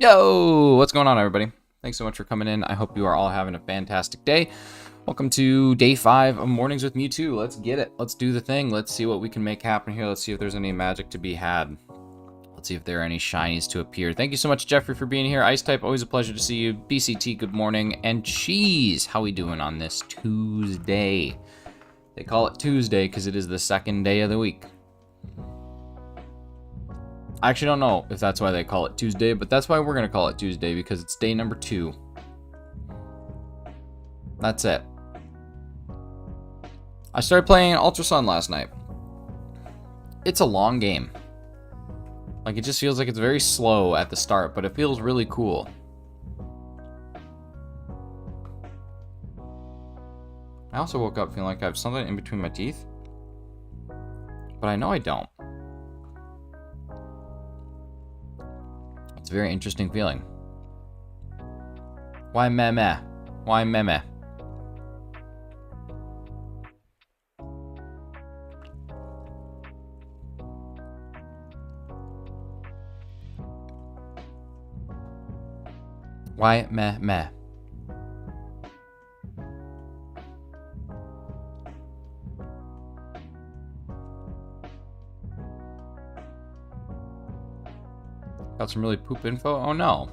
Yo! What's going on, everybody? Thanks so much for coming in. I hope you are all having a fantastic day. Welcome to day 5 of Mornings with Mewtwo. Let's get it. Let's do the thing. Let's see what we can make happen here. Let's see if there's any magic to be had. Let's see if there are any shinies to appear. Thank you so much, Jeffrey, for being here. Ice Type, always a pleasure to see you. BCT, good morning. And Cheese, how we doing on this Tuesday? They call it Tuesday because it is the second day of the week. I actually don't know if that's why they call it Tuesday, but that's why we're going to call it Tuesday, because it's day number 2. That's it. I started playing Ultra Sun last night. It's a long game. Like, it just feels like it's very slow at the start, but it feels really cool. I also woke up feeling like I have something in between my teeth, but I know I don't. It's a very interesting feeling. Why meh meh? Why meh meh? Why meh meh? Got some really poop info? Oh no.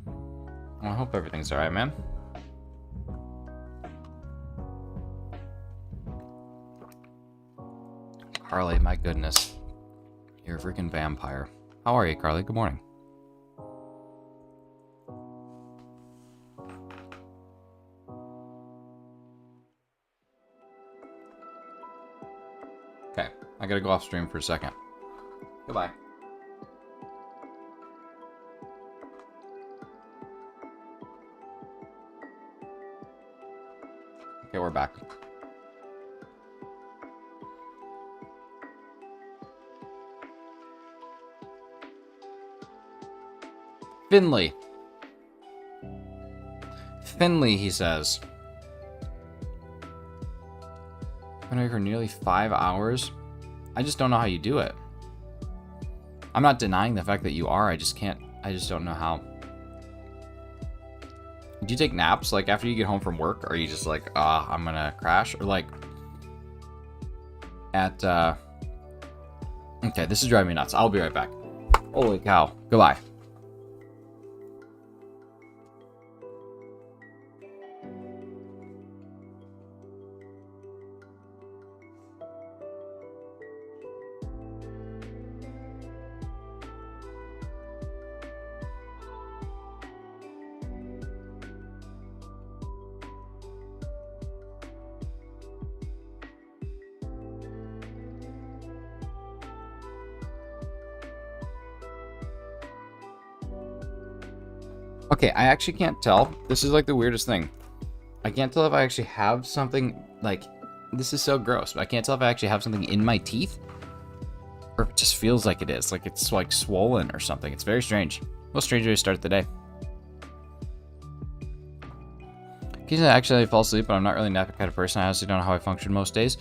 Well, I hope everything's alright, man. Carly, my goodness. You're a freaking vampire. How are you, Carly? Good morning. Okay, I gotta go off stream for a second. Goodbye. Okay, we're back. Finley. Finley, he says. Been away for nearly 5 hours. I just don't know how you do it. I'm not denying the fact that you are. I just don't know how. Do you take naps, like, after you get home from work? Or are you just like, I'm gonna crash? Or, like, at, Okay, this is driving me nuts. I'll be right back. Holy cow. Goodbye. Okay, I actually can't tell. This is like the weirdest thing. I can't tell if I actually have something, like, this is so gross, but I can't tell if I actually have something in my teeth, or if it just feels like it is, like it's like swollen or something. It's very strange. Most strange way to start the day. Occasionally, actually, I fall asleep, but I'm not really a nap kind of person. I honestly don't know how I function most days.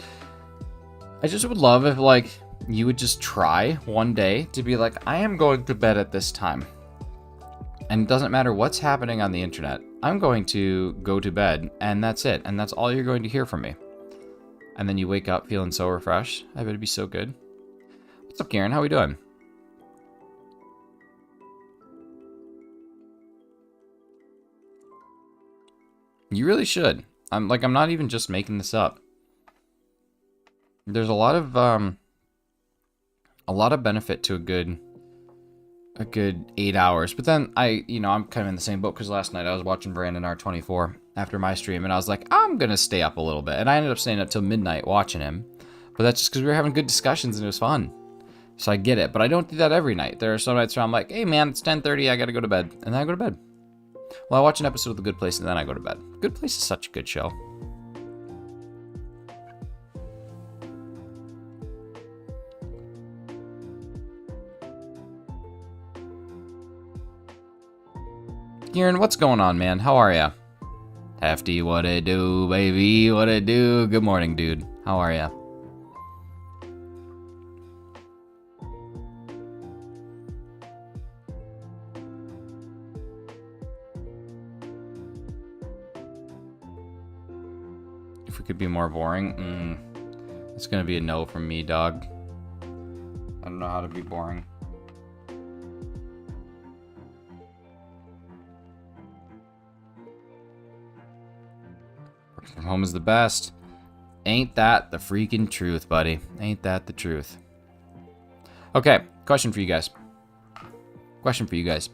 I just would love if, like, you would just try one day to be like, I am going to bed at this time. And it doesn't matter what's happening on the internet. I'm going to go to bed, and that's it. And that's all you're going to hear from me. And then you wake up feeling so refreshed. I bet it'd be so good. What's up, Karen? How we doing? You really should. I'm not even just making this up. There's a lot of benefit to a good 8 hours. But then I'm kind of in the same boat, because last night I was watching Brandon R24 after my stream, and I was like, I'm gonna stay up a little bit, and I ended up staying up till midnight watching him. But that's just because we were having good discussions and it was fun. So I get it, but I don't do that every night. There are some nights where I'm like, hey man, it's 10:30, I gotta go to bed, and then I go to bed. Well, I watch an episode of The Good Place and then I go to bed. Good Place is such a good show. Kieran, what's going on, man? How are ya? Hefty, what it do, baby? What it do? Good morning, dude. How are ya? If we could be more boring. It's gonna be a no from me, dog. I don't know how to be boring. Work from home is the best. Ain't that the freaking truth, buddy? Ain't that the truth? Okay, question for you guys. Question for you guys.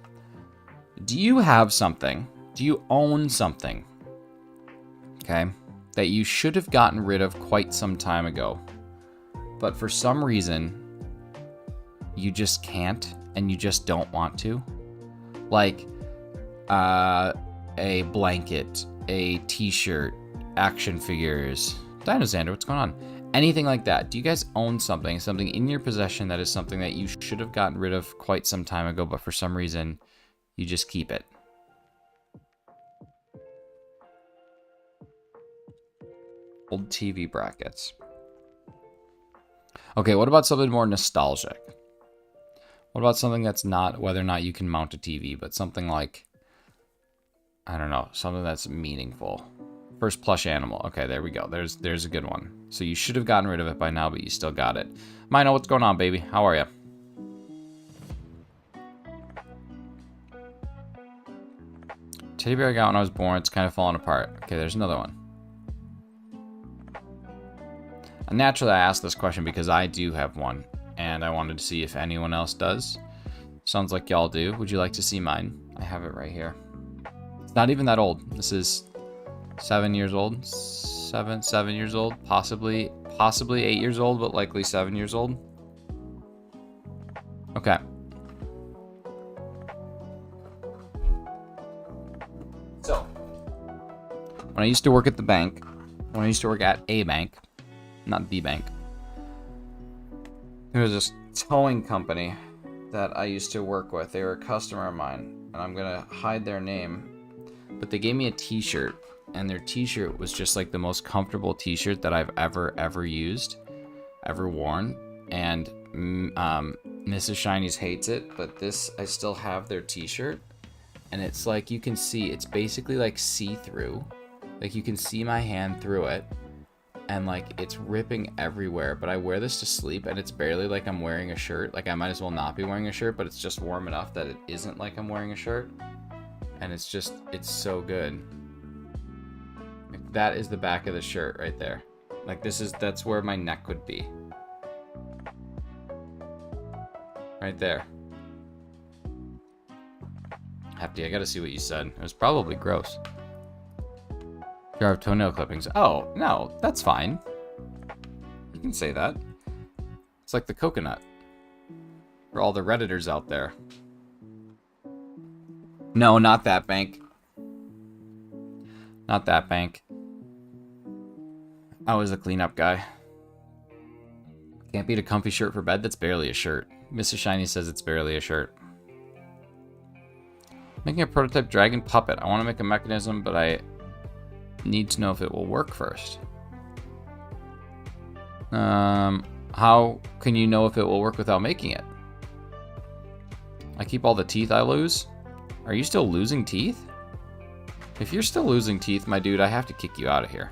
Do you have something? Do you own something? Okay, that you should have gotten rid of quite some time ago, but for some reason you just can't, and you just don't want to? Like a blanket, a t-shirt, action figures, Dinosander, what's going on? Anything like that. Do you guys own something in your possession that is something that you should have gotten rid of quite some time ago, but for some reason you just keep it? Old TV brackets. Okay, what about something more nostalgic? What about something that's not whether or not you can mount a TV, but something like, I don't know, something that's meaningful. First plush animal. Okay, there we go. There's a good one. So you should have gotten rid of it by now, but you still got it. Mino, what's going on, baby? How are you? Teddy bear I got when I was born. It's kind of falling apart. Okay, there's another one. And naturally, I asked this question because I do have one, and I wanted to see if anyone else does. Sounds like y'all do. Would you like to see mine? I have it right here. It's not even that old. This is 7 years old. Seven years old. Possibly 8 years old, but likely 7 years old. Okay. So, when I used to work at the bank, when I used to work at a bank, not the bank, there was this towing company that I used to work with. They were a customer of mine, and I'm gonna hide their name, but they gave me a t-shirt, and their t-shirt was just like the most comfortable t-shirt that I've ever used, ever worn. And Mrs. Shinies hates it, but this, I still have their t-shirt, and it's like, you can see, it's basically like see-through. Like you can see my hand through it, and like it's ripping everywhere, but I wear this to sleep, and it's barely like I'm wearing a shirt. Like I might as well not be wearing a shirt, but it's just warm enough that it isn't like I'm wearing a shirt. And it's just, it's so good. Like, that is the back of the shirt right there. Like that's where my neck would be. Right there. Hefty, I gotta see what you said. It was probably gross. Jar of toenail clippings. Oh, no, that's fine. You can say that. It's like the coconut. For all the Redditors out there. No, not that bank. Not that bank. I was a cleanup guy. Can't beat a comfy shirt for bed? That's barely a shirt. Mrs. Shiny says it's barely a shirt. Making a prototype dragon puppet. I want to make a mechanism, but I need to know if it will work first. How can you know if it will work without making it? I keep all the teeth I lose? Are you still losing teeth? If you're still losing teeth, my dude, I have to kick you out of here.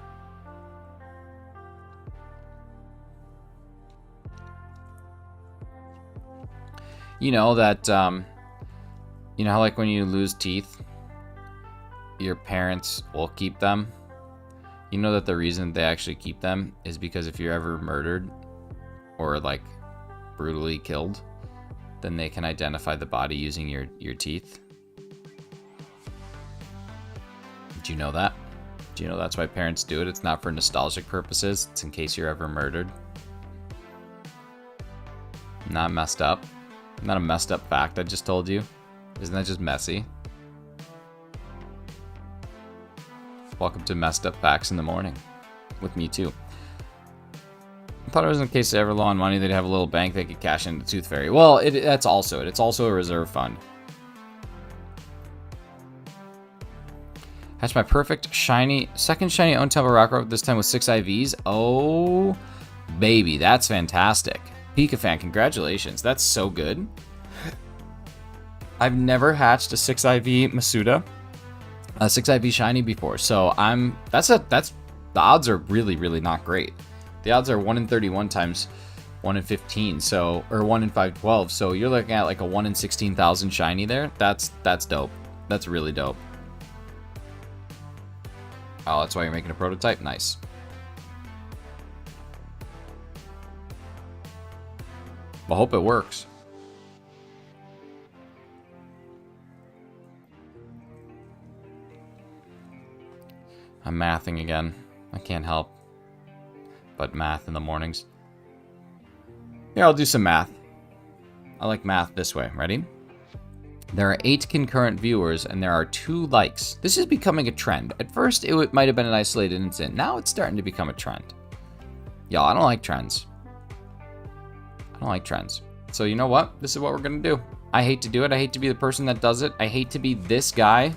You know that, you know how like when you lose teeth, your parents will keep them? You know that the reason they actually keep them is because if you're ever murdered or like brutally killed, then they can identify the body using your teeth. Did you know that? Do you know that's why parents do it? It's not for nostalgic purposes. It's in case you're ever murdered. Not messed up. Not a messed up fact I just told you. Isn't that just messy? Welcome to Messed Up Facts in the Morning. With me too. I thought it was in case they ever low on money, they'd have a little bank they could cash into Tooth Fairy. Well, that's also it. It's also a reserve fund. That's my perfect shiny, second shiny own Temple Rock Rope, this time with 6 IVs. Oh, baby, that's fantastic. Pika fan, congratulations. That's so good. I've never hatched a 6 IV Masuda, a 6 IV shiny before, so that's the odds are really, really not great. The odds are 1 in 31 times 1 in 15, so, or 1 in 512. So you're looking at like a 1 in 16,000 shiny there. That's dope. That's really dope. Oh, that's why you're making a prototype? Nice. I hope it works. I'm mathing again. I can't help but math in the mornings. Here, I'll do some math. I like math this way. Ready? There are 8 concurrent viewers and there are 2 likes. This is becoming a trend. At first, it might have been an isolated incident. Now it's starting to become a trend. Y'all, I don't like trends. I don't like trends. So you know what? This is what we're going to do. I hate to do it. I hate to be the person that does it. I hate to be this guy.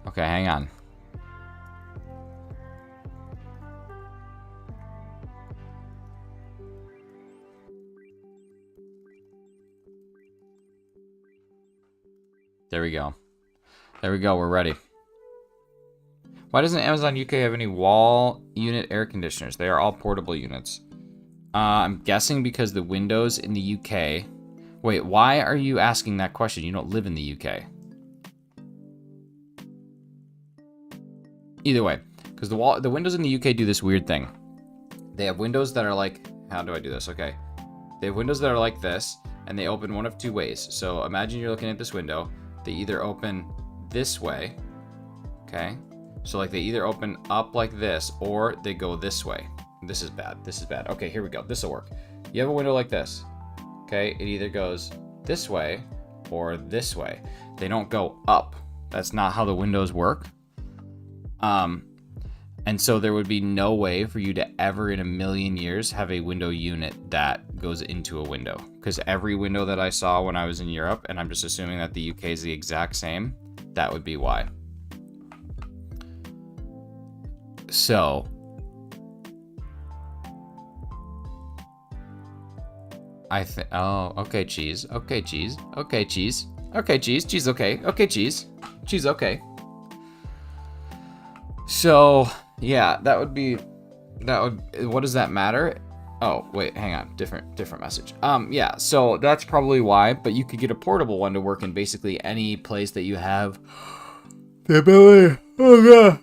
Okay, hang on. There we go. There we go, we're ready. Why doesn't Amazon UK have any wall unit air conditioners? They are all portable units. I'm guessing because the windows in the UK... Wait, why are you asking that question? You don't live in the UK. Either way, because the windows in the UK do this weird thing. They have windows that are like... How do I do this? Okay. They have windows that are like this, and they open one of 2 ways. So imagine you're looking at this window. They either open this way, okay? So like they either open up like this, or they go this way. This is bad. This is bad. Okay, here we go. This will work. You have a window like this, okay? It either goes this way or this way. They don't go up. That's not how the windows work. And so there would be no way for you to ever in a million years have a window unit that goes into a window. Because every window that I saw when I was in Europe, and I'm just assuming that the UK is the exact same, that would be why. So... Oh, okay, cheese. Okay, cheese. Okay, cheese. Okay, cheese. Cheese, okay. Okay, cheese. Cheese, okay. So, yeah, that would be... What does that matter? Oh, wait, hang on. Different message. Yeah, so that's probably why, but you could get a portable one to work in basically any place that you have the ability... Oh,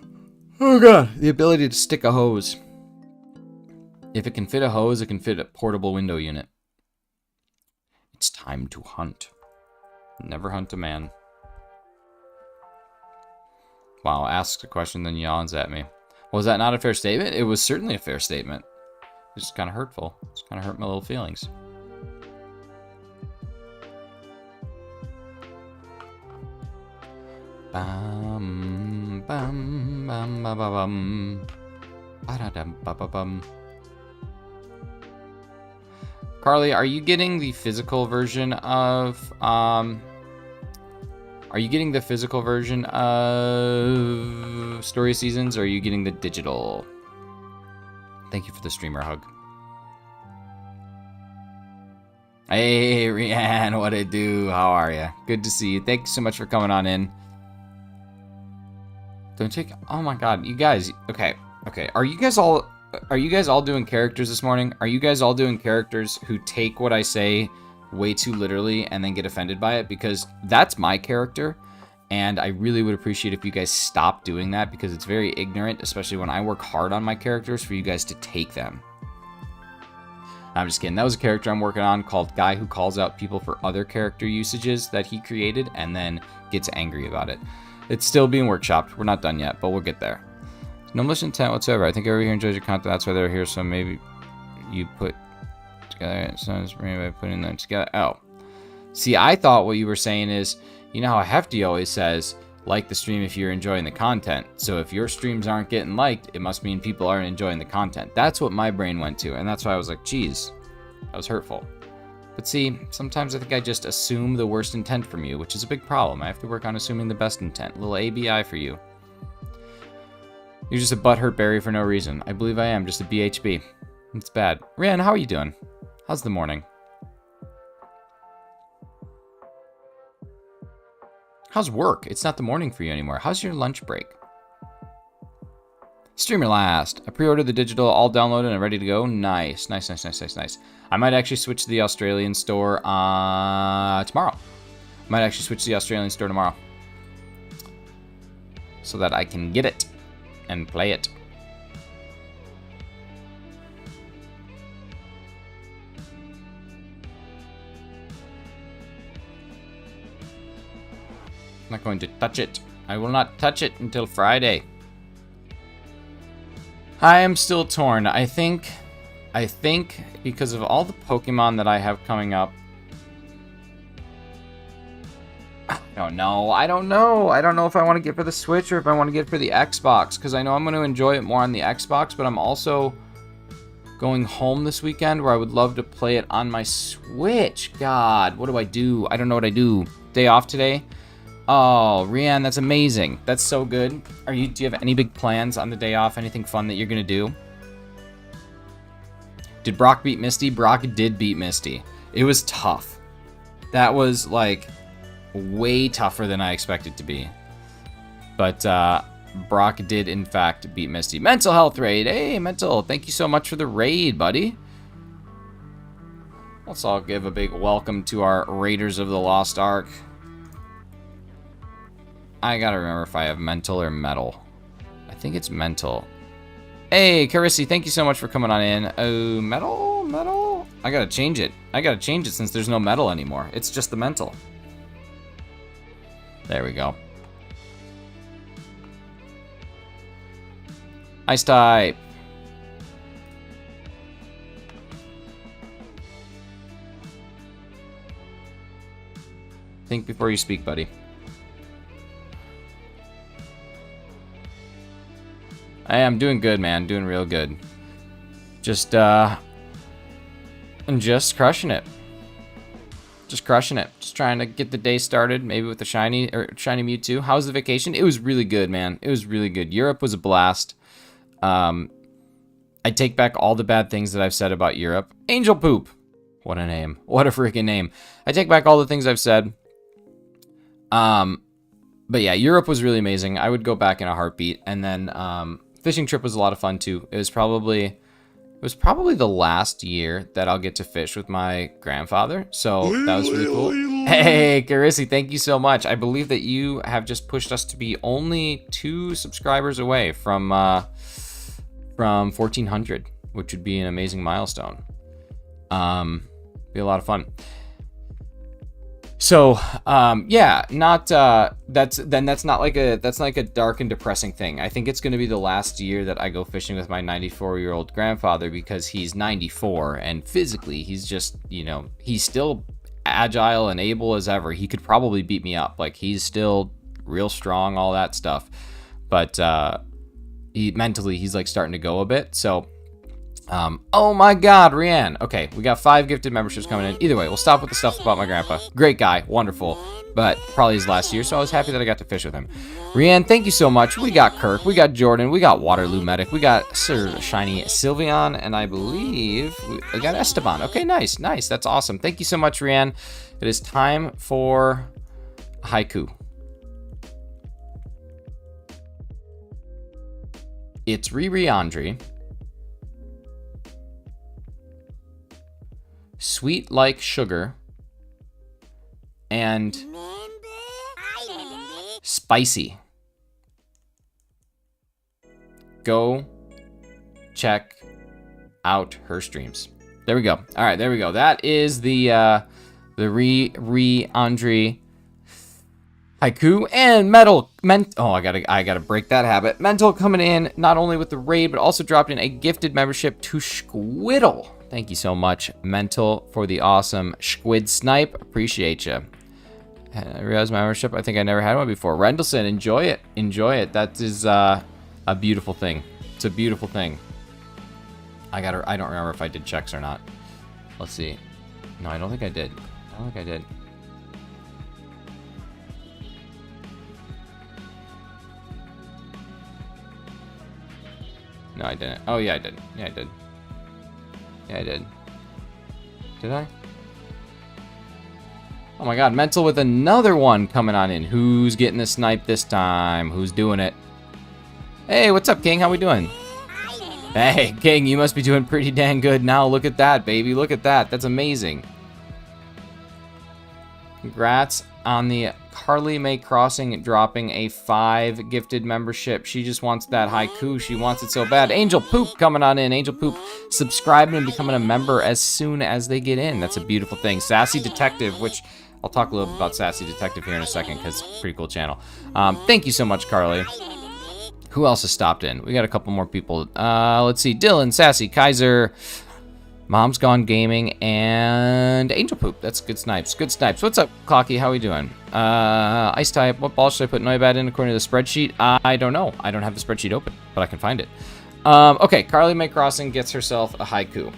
God. The ability to stick a hose. If it can fit a hose, it can fit a portable window unit. It's time to hunt. Never hunt a man. Wow, asks a question, then yawns at me. Was that not a fair statement? It was certainly a fair statement. It's just kind of hurtful. It's kind of hurt my little feelings. Bum, bum, bum, bum, bum, bum. Ba-da-dum, Carly, are you getting the physical version of Story Seasons, or are you getting the digital? Thank you for the streamer hug. Hey, Rianne, what it do? How are you? Good to see you. Thanks so much for coming on in. Don't take... Oh my god, you guys... Okay. Are you guys all doing characters this morning? Are you guys all doing characters who take what I say way too literally and then get offended by it? Because that's my character, and I really would appreciate if you guys stop doing that, because it's very ignorant, especially when I work hard on my characters, for you guys to take them. I'm just kidding. That was a character I'm working on called Guy Who Calls Out People for Other Character Usages that he created and then gets angry about it. It's still being workshopped. We're not done yet, but we'll get there. No malicious intent whatsoever. I think everyone here enjoys your content. That's why they're here. So maybe you put together by putting them together. Oh, see, I thought what you were saying is, you know how Hefty always says, like the stream if you're enjoying the content. So if your streams aren't getting liked, it must mean people aren't enjoying the content. That's what my brain went to, and that's why I was like, geez, that was hurtful. But see, sometimes I think I just assume the worst intent from you, which is a big problem. I have to work on assuming the best intent. A little ABI for you. You're just a butthurt berry for no reason. I believe I am, just a BHB. It's bad. Rian, how are you doing? How's the morning? How's work? It's not the morning for you anymore. How's your lunch break? Streamer last. I pre-ordered the digital, all downloaded and ready to go. Nice. Nice, nice, nice, nice, nice. I might actually switch to the Australian store tomorrow. Might actually switch to the Australian store tomorrow. So that I can get it and play it. I'm not going to touch it. I will not touch it until Friday. I am still torn. I think because of all the Pokemon that I have coming up, I don't know. I don't know if I want to get for the Switch or if I want to get for the Xbox, because I know I'm going to enjoy it more on the Xbox, but I'm also going home this weekend where I would love to play it on my Switch. God, what do I do? I don't know what I do. Day off today? Oh, Rian, that's amazing. That's so good. Do you have any big plans on the day off? Anything fun that you're going to do? Did Brock beat Misty? Brock did beat Misty. It was tough. That was, like, way tougher than I expected to be. But, Brock did, in fact, beat Misty. Mental health raid. Hey, Mental, thank you so much for the raid, buddy. Let's all give a big welcome to our Raiders of the Lost Ark. I gotta remember if I have mental or metal. I think it's mental. Hey, Carissy, thank you so much for coming on in. Oh, metal? I gotta change it. Since there's no metal anymore. It's just the mental. There we go. Ice type. Think before you speak, buddy. I am doing good, man. Doing real good. Just crushing it. Just crushing it. Just trying to get the day started, maybe with the shiny Mewtwo. How was the vacation? It was really good, man. It was really good. Europe was a blast. I take back all the bad things that I've said about Europe. Angel Poop. What a name. What a freaking name. I take back all the things I've said. But yeah, Europe was really amazing. I would go back in a heartbeat. And then fishing trip was a lot of fun too. It was probably the last year that I'll get to fish with my grandfather. So that was really cool. Hey, Carissy, thank you so much. I believe that you have just pushed us to be only 2 subscribers away from 1,400, which would be an amazing milestone. Be a lot of fun. So, yeah, that's not like a dark and depressing thing. I think it's going to be the last year that I go fishing with my 94-year-old grandfather, because he's 94 and physically he's just, he's still agile and able as ever. He could probably beat me up. Like, he's still real strong, all that stuff. But, he's like starting to go a bit. So, oh my god, Rianne. Okay, we got 5 gifted memberships coming in. Either way, we'll stop with the stuff about my grandpa. Great guy, wonderful, but probably his last year, so I was happy that I got to fish with him. Rianne, thank you so much. We got Kirk, we got Jordan, we got Waterloo Medic, we got Sir Shiny Sylveon, and I believe we got Esteban. Okay, nice. That's awesome. Thank you so much, Rianne. It is time for haiku. It's Riri Andre. Sweet like sugar, and spicy. Go check out her streams. There we go. All right, there we go. That is the Andre haiku and oh, I gotta break that habit. Mental coming in not only with the raid, but also dropped in a gifted membership to Squiddle. Thank you so much, Mental, for the awesome Squid Snipe. Appreciate you. I realized my membership. I think I never had one before. Rendleson, enjoy it. Enjoy it. That is a beautiful thing. It's a beautiful thing. I don't remember if I did checks or not. Let's see. No, I don't think I did. No, I didn't. Oh, yeah, I did. Yeah, I did. Yeah, I did. Did I? Oh my god, Mental with another one coming on in. Who's getting the snipe this time? Who's doing it? Hey, what's up, King? How we doing? Hey, King, you must be doing pretty dang good now. Look at that, baby. Look at that. That's amazing. Congrats on the Carly May Crossing dropping a 5 gifted membership. She just wants that haiku. She wants it so bad. Angel Poop coming on in. Angel Poop subscribing and becoming a member as soon as they get in. That's a beautiful thing. Sassy Detective, which I'll talk a little bit about Sassy Detective here in a second because it's a pretty cool channel. Thank you so much, Carly. Who else has stopped in? We got a couple more people. Let's see. Dylan, Sassy, Kaiser, Mom's Gone Gaming, and Angel Poop. That's good snipes. Good snipes. What's up, Clocky? How we doing? Ice Type. What ball should I put Noibat in according to the spreadsheet? I don't know. I don't have the spreadsheet open, but I can find it. Okay, Carly May Crossing gets herself a haiku.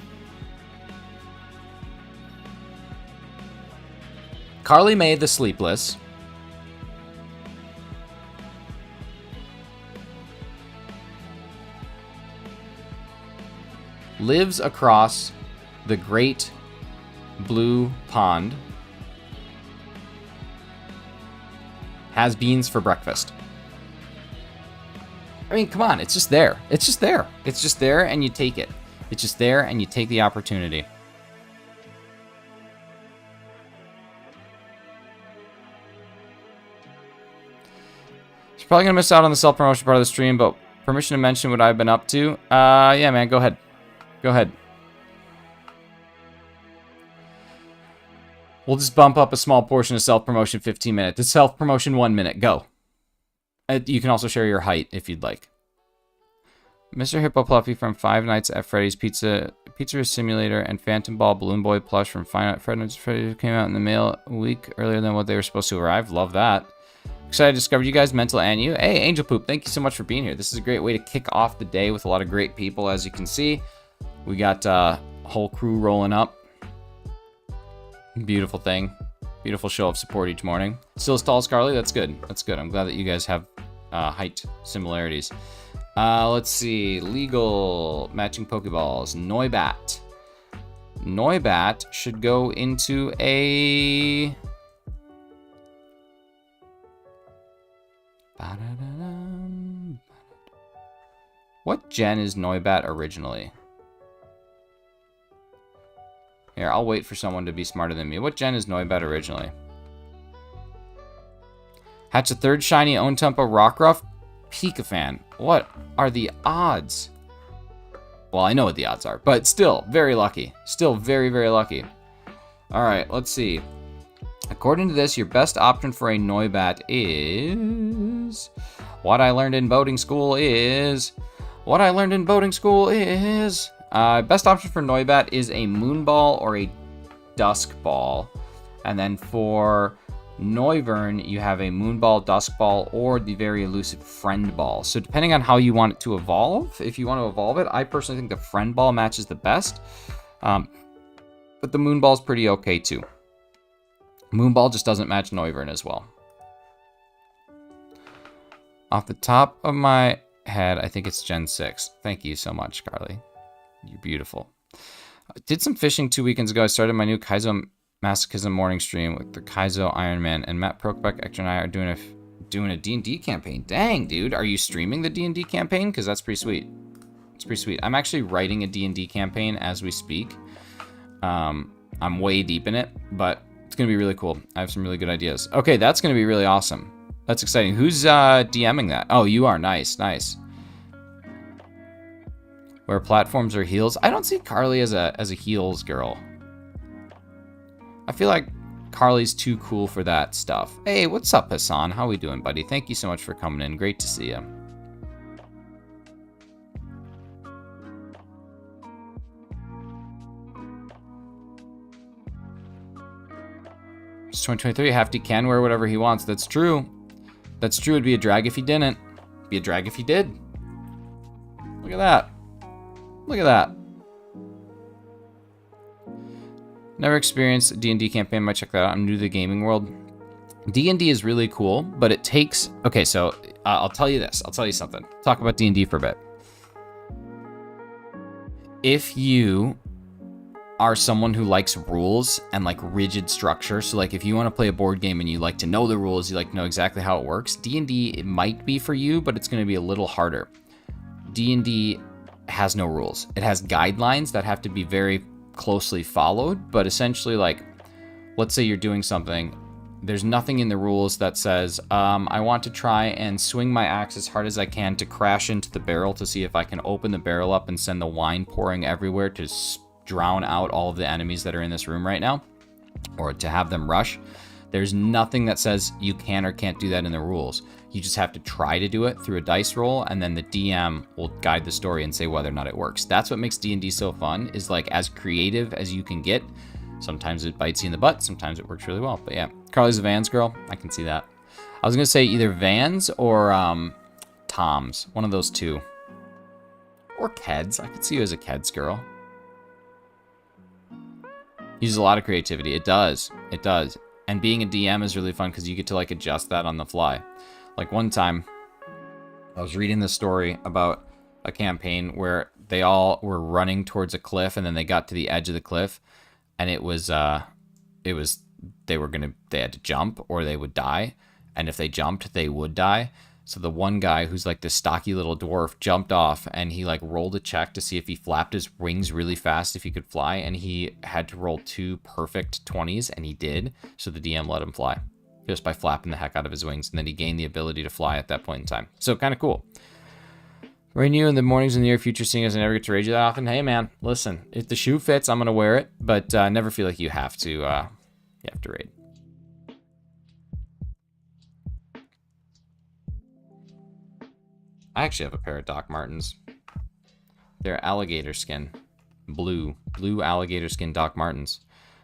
Carly May the Sleepless lives across the great blue pond, has beans for breakfast. I mean, come on, it's just there. It's just there. It's just there and you take it. It's just there and you take the opportunity. You're probably gonna miss out on the self-promotion part of the stream, but permission to mention what I've been up to? Yeah, man, go ahead. Go ahead. We'll just bump up a small portion of self-promotion 15 minutes. The self-promotion 1 minute. Go. You can also share your height if you'd like. Mr. Hippo Fluffy from Five Nights at Freddy's Pizzeria Simulator and Phantom Ball Balloon Boy plush from Five Nights at Freddy's came out in the mail a week earlier than what they were supposed to arrive. Love that. Excited to discover you guys, Mental and you. Hey, Angel Poop, thank you so much for being here. This is a great way to kick off the day with a lot of great people, as you can see. We got a whole crew rolling up. Beautiful thing. Beautiful show of support each morning. Still as tall as Carly? That's good. That's good. I'm glad that you guys have height similarities. Let's see. Legal. Matching Pokeballs. Noibat. Noibat should go into a... What gen is Noibat originally? Here, I'll wait for someone to be smarter than me. What gen is Noibat originally? Hatch a third shiny Ontumpa Rockruff Pika fan. What are the odds? Well, I know what the odds are, but still, very lucky. Still very, very lucky. Alright, let's see. According to this, your best option for a Noibat is... What I learned in boating school is... What I learned in boating school is... best option for Noibat is a Moonball or a Dusk Ball. And then for Noivern, you have a Moonball, Dusk Ball, or the very elusive Friend Ball. So depending on how you want it to evolve, if you want to evolve it, I personally think the Friend Ball matches the best. But the Moonball is pretty okay too. Moonball just doesn't match Noivern as well. Off the top of my head, I think it's Gen 6. Thank you so much, Carly. You're beautiful. I did some fishing 2 weekends ago. I started my new Kaizo Masochism morning stream with the Kaizo Iron Man, and Matt Prokebeck, Ektor, and I are doing a D&D campaign. Dang, dude. Are you streaming the D&D campaign? Because that's pretty sweet. It's pretty sweet. I'm actually writing a D&D campaign as we speak. I'm way deep in it, but it's going to be really cool. I have some really good ideas. Okay, that's going to be really awesome. That's exciting. Who's DMing that? Oh, you are. Nice, nice. Where platforms are heels. I don't see Carly as a heels girl. I feel like Carly's too cool for that stuff. Hey, what's up, Hassan? How we doing, buddy? Thank you so much for coming in. Great to see you. It's 2023. Hefty can wear whatever he wants. That's true. That's true. It'd be a drag if he didn't. It'd be a drag if he did. Look at that. Look at that. Never experienced a D&D campaign. Might check that out. I'm new to the gaming world. D&D is really cool, but it takes... Okay, so I'll tell you this. I'll tell you something. Talk about D&D for a bit. if you are someone who likes rules and like rigid structure, so like if you want to play a board game and you like to know the rules, you like to know exactly how it works, D&D, it might be for you, but it's going to be a little harder. D&D has no rules. It has guidelines that have to be very closely followed, but essentially, like, let's say you're doing something, there's nothing in the rules that says, I want to try and swing my axe as hard as I can to crash into the barrel to see if I can open the barrel up and send the wine pouring everywhere to drown out all of the enemies that are in this room right now, or to have them rush. There's nothing that says you can or can't do that in the rules. You just have to try to do it through a dice roll, and then the DM will guide the story and say whether or not it works. That's what makes D&D so fun, is like as creative as you can get. Sometimes it bites you in the butt, sometimes it works really well. But yeah, Carly's a Vans girl. I can see that. I was gonna say either Vans or Toms, one of those two. Or Keds. I could see you as a Keds girl. Uses a lot of creativity. It does. It does. And being a DM is really fun because you get to like adjust that on the fly. Like one time, I was reading this story about a campaign where they all were running towards a cliff, and then they got to the edge of the cliff, and they had to jump or they would die. And if they jumped, they would die. So the one guy, who's like this stocky little dwarf, jumped off, and he like rolled a check to see if he flapped his wings really fast, if he could fly. And he had to roll 2 perfect 20s, and he did. So the DM let him fly just by flapping the heck out of his wings. And then he gained the ability to fly at that point in time. So kind of cool. Rain you in the mornings in the near future, seeing as I never get to raid you that often. Hey man, listen, if the shoe fits, I'm gonna wear it, but never feel like you have to raid. I actually have a pair of Doc Martens. They're alligator skin, blue alligator skin Doc Martens.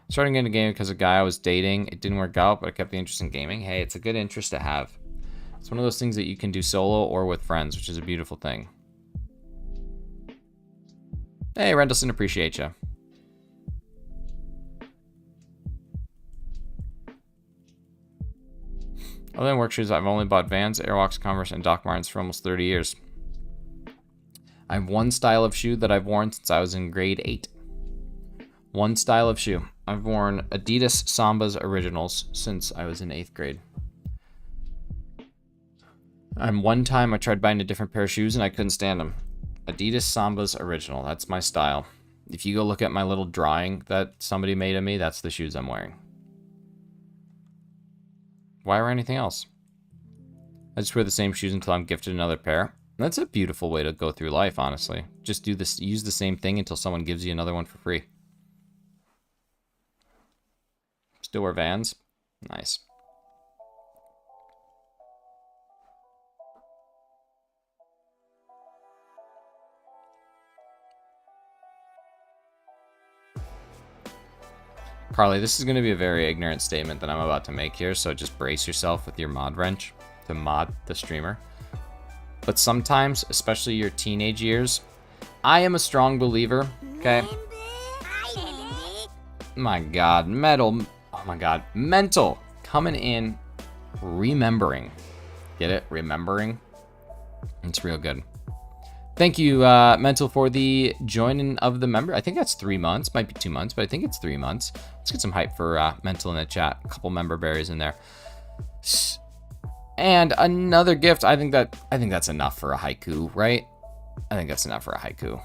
Starting getting a game because a guy I was dating, it didn't work out, but I kept the interest in gaming. Hey, it's a good interest to have. It's one of those things that you can do solo or with friends, which is a beautiful thing. Hey, Rendleson, appreciate you. Other than work shoes, I've only bought Vans, Airwalks, Converse, and Doc Martens for almost 30 years. I have one style of shoe that I've worn since I was in grade 8. One style of shoe. I've worn Adidas Sambas Originals since I was in 8th grade. And one time I tried buying a different pair of shoes and I couldn't stand them. Adidas Sambas Original. That's my style. If you go look at my little drawing that somebody made of me, that's the shoes I'm wearing. Why wear anything else? I just wear the same shoes until I'm gifted another pair. That's a beautiful way to go through life, honestly. Just do this, use the same thing until someone gives you another one for free. Still wear Vans? Nice. Carly, this is going to be a very ignorant statement that I'm about to make here, so just brace yourself with your mod wrench to mod the streamer. But sometimes, especially your teenage years, I am a strong believer, okay? My God, metal, oh my God, mental, coming in, remembering. Get it? Remembering. It's real good. Thank you, Mental, for the joining of the member. I think that's 3 months. Might be 2 months, but I think it's 3 months. Let's get some hype for Mental in the chat. A couple member berries in there. And another gift. I think that's enough for a haiku, right? I think that's enough for a haiku.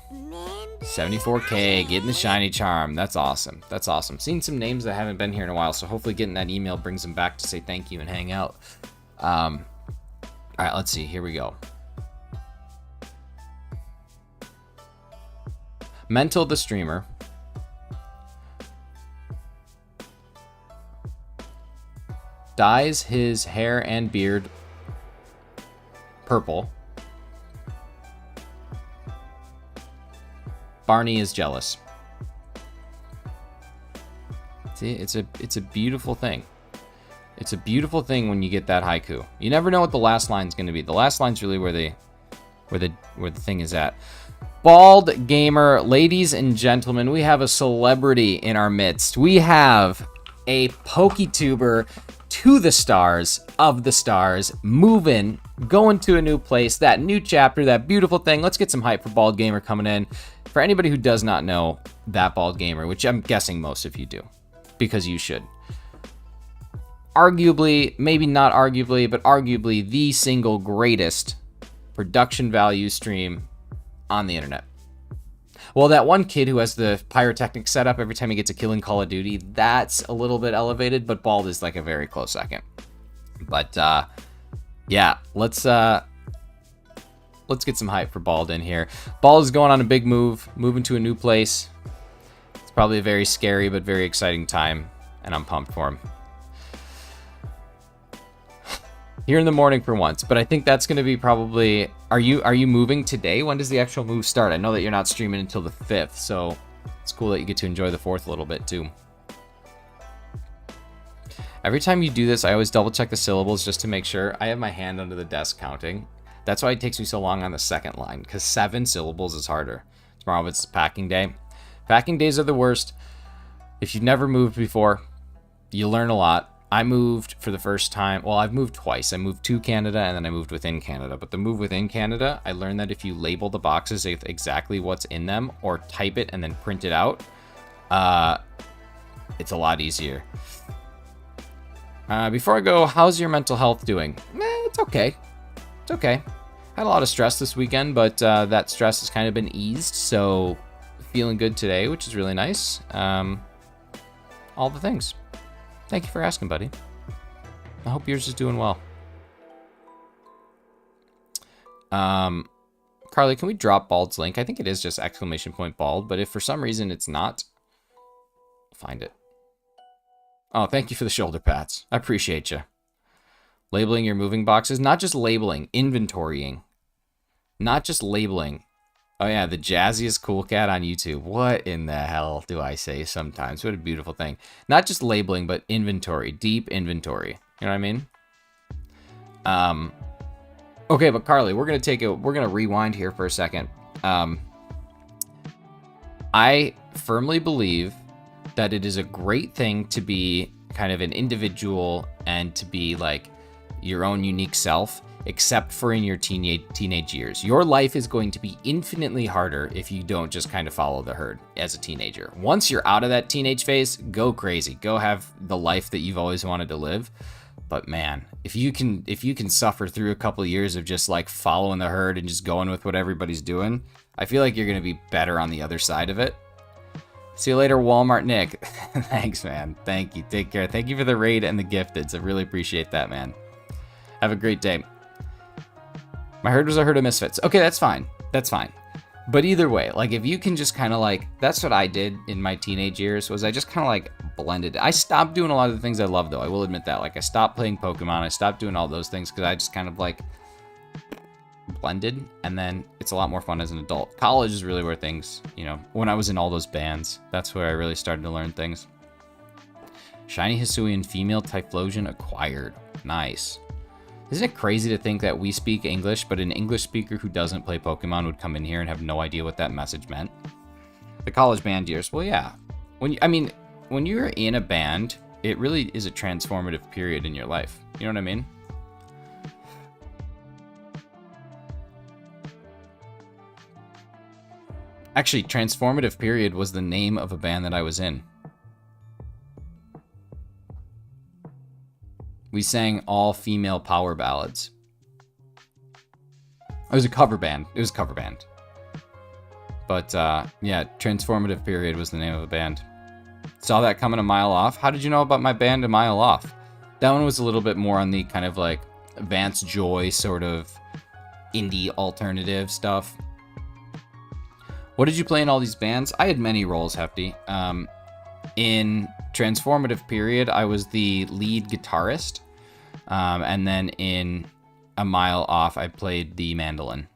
74K, getting the shiny charm. That's awesome. That's awesome. Seen some names that haven't been here in a while, so hopefully getting that email brings them back to say thank you and hang out. All right, let's see. Here we go. Mental the streamer dyes his hair and beard purple. Barney is jealous. See, it's a beautiful thing. It's a beautiful thing when you get that haiku. You never know what the last line's going to be. The last line's really where the thing is at. Bald Gamer, ladies and gentlemen, we have a celebrity in our midst. We have a PokeTuber to the stars of the stars, moving going to a new place, that new chapter, that beautiful thing. Let's get some hype for Bald Gamer coming in. For anybody who does not know that Bald Gamer, which I'm guessing most of you do, because you should. Arguably, maybe not arguably, but arguably the single greatest production value stream on the internet. Well, that one kid who has the pyrotechnics set up every time he gets a kill in Call of Duty, that's a little bit elevated, but Bald is like a very close second. But yeah, let's get some hype for Bald in here. Bald is going on a big move, moving to a new place. It's probably a very scary but very exciting time, and I'm pumped for him. Here in the morning for once, but I think that's going to be probably... Are you moving today? When does the actual move start? I know that you're not streaming until the 5th, so it's cool that you get to enjoy the 4th a little bit too. Every time you do this, I always double check the syllables just to make sure. I have my hand under the desk counting. That's why it takes me so long on the second line, because 7 syllables is harder. Tomorrow it's packing day. Packing days are the worst. If you've never moved before, you learn a lot. I moved for the first time. Well, I've moved twice. I moved to Canada and then I moved within Canada. But the move within Canada, I learned that if you label the boxes with exactly what's in them or type it and then print it out, it's a lot easier. Before I go, how's your mental health doing? It's okay. It's okay. Had a lot of stress this weekend, but that stress has kind of been eased. So feeling good today, which is really nice. All the things. Thank you for asking, buddy. I hope yours is doing well. Carly, can we drop Bald's link? I think it is just !bald, but if for some reason it's not, find it. Oh, thank you for the shoulder pats. I appreciate you. Labeling your moving boxes, not just labeling, inventorying. Not just labeling. Oh yeah, the jazziest cool cat on YouTube. What in the hell do I say sometimes? What a beautiful thing. Not just labeling, but inventory. Deep inventory. You know what I mean? Okay, but Carly, we're gonna rewind here for a second. I firmly believe that it is a great thing to be kind of an individual and to be like your own unique self, except for in your teenage years. Your life is going to be infinitely harder if you don't just kind of follow the herd as a teenager. Once you're out of that teenage phase, go crazy. Go have the life that you've always wanted to live. But man, if you can suffer through a couple of years of just like following the herd and just going with what everybody's doing, I feel like you're going to be better on the other side of it. See you later, Walmart Nick. Thanks, man. Thank you. Take care. Thank you for the raid and the gifteds. I really appreciate that, man. Have a great day. My herd was a herd of misfits. Okay, that's fine. That's fine. But either way, like if you can just kind of like, that's what I did in my teenage years, was I just kind of like blended. I stopped doing a lot of the things I love, though. I will admit that. Like I stopped playing Pokemon. I stopped doing all those things because I just kind of like blended, and then it's a lot more fun as an adult. College is really where things, you know, when I was in all those bands, that's where I really started to learn things. Shiny Hisuian female Typhlosion acquired. Nice. Isn't it crazy to think that we speak English, but an English speaker who doesn't play Pokemon would come in here and have no idea what that message meant? The college band years. Well, yeah. When you're in a band, it really is a transformative period in your life. You know what I mean? Actually, Transformative Period was the name of a band that I was in. We sang all female power ballads. It was a cover band. It was a cover band. But, yeah, Transformative Period was the name of the band. Saw that coming a mile off. How did you know about my band a mile off? That one was a little bit more on the kind of like Vance Joy sort of indie alternative stuff. What did you play in all these bands? I had many roles, Hefty. In Transformative Period, I was the lead guitarist. And then in A Mile Off, I played the mandolin.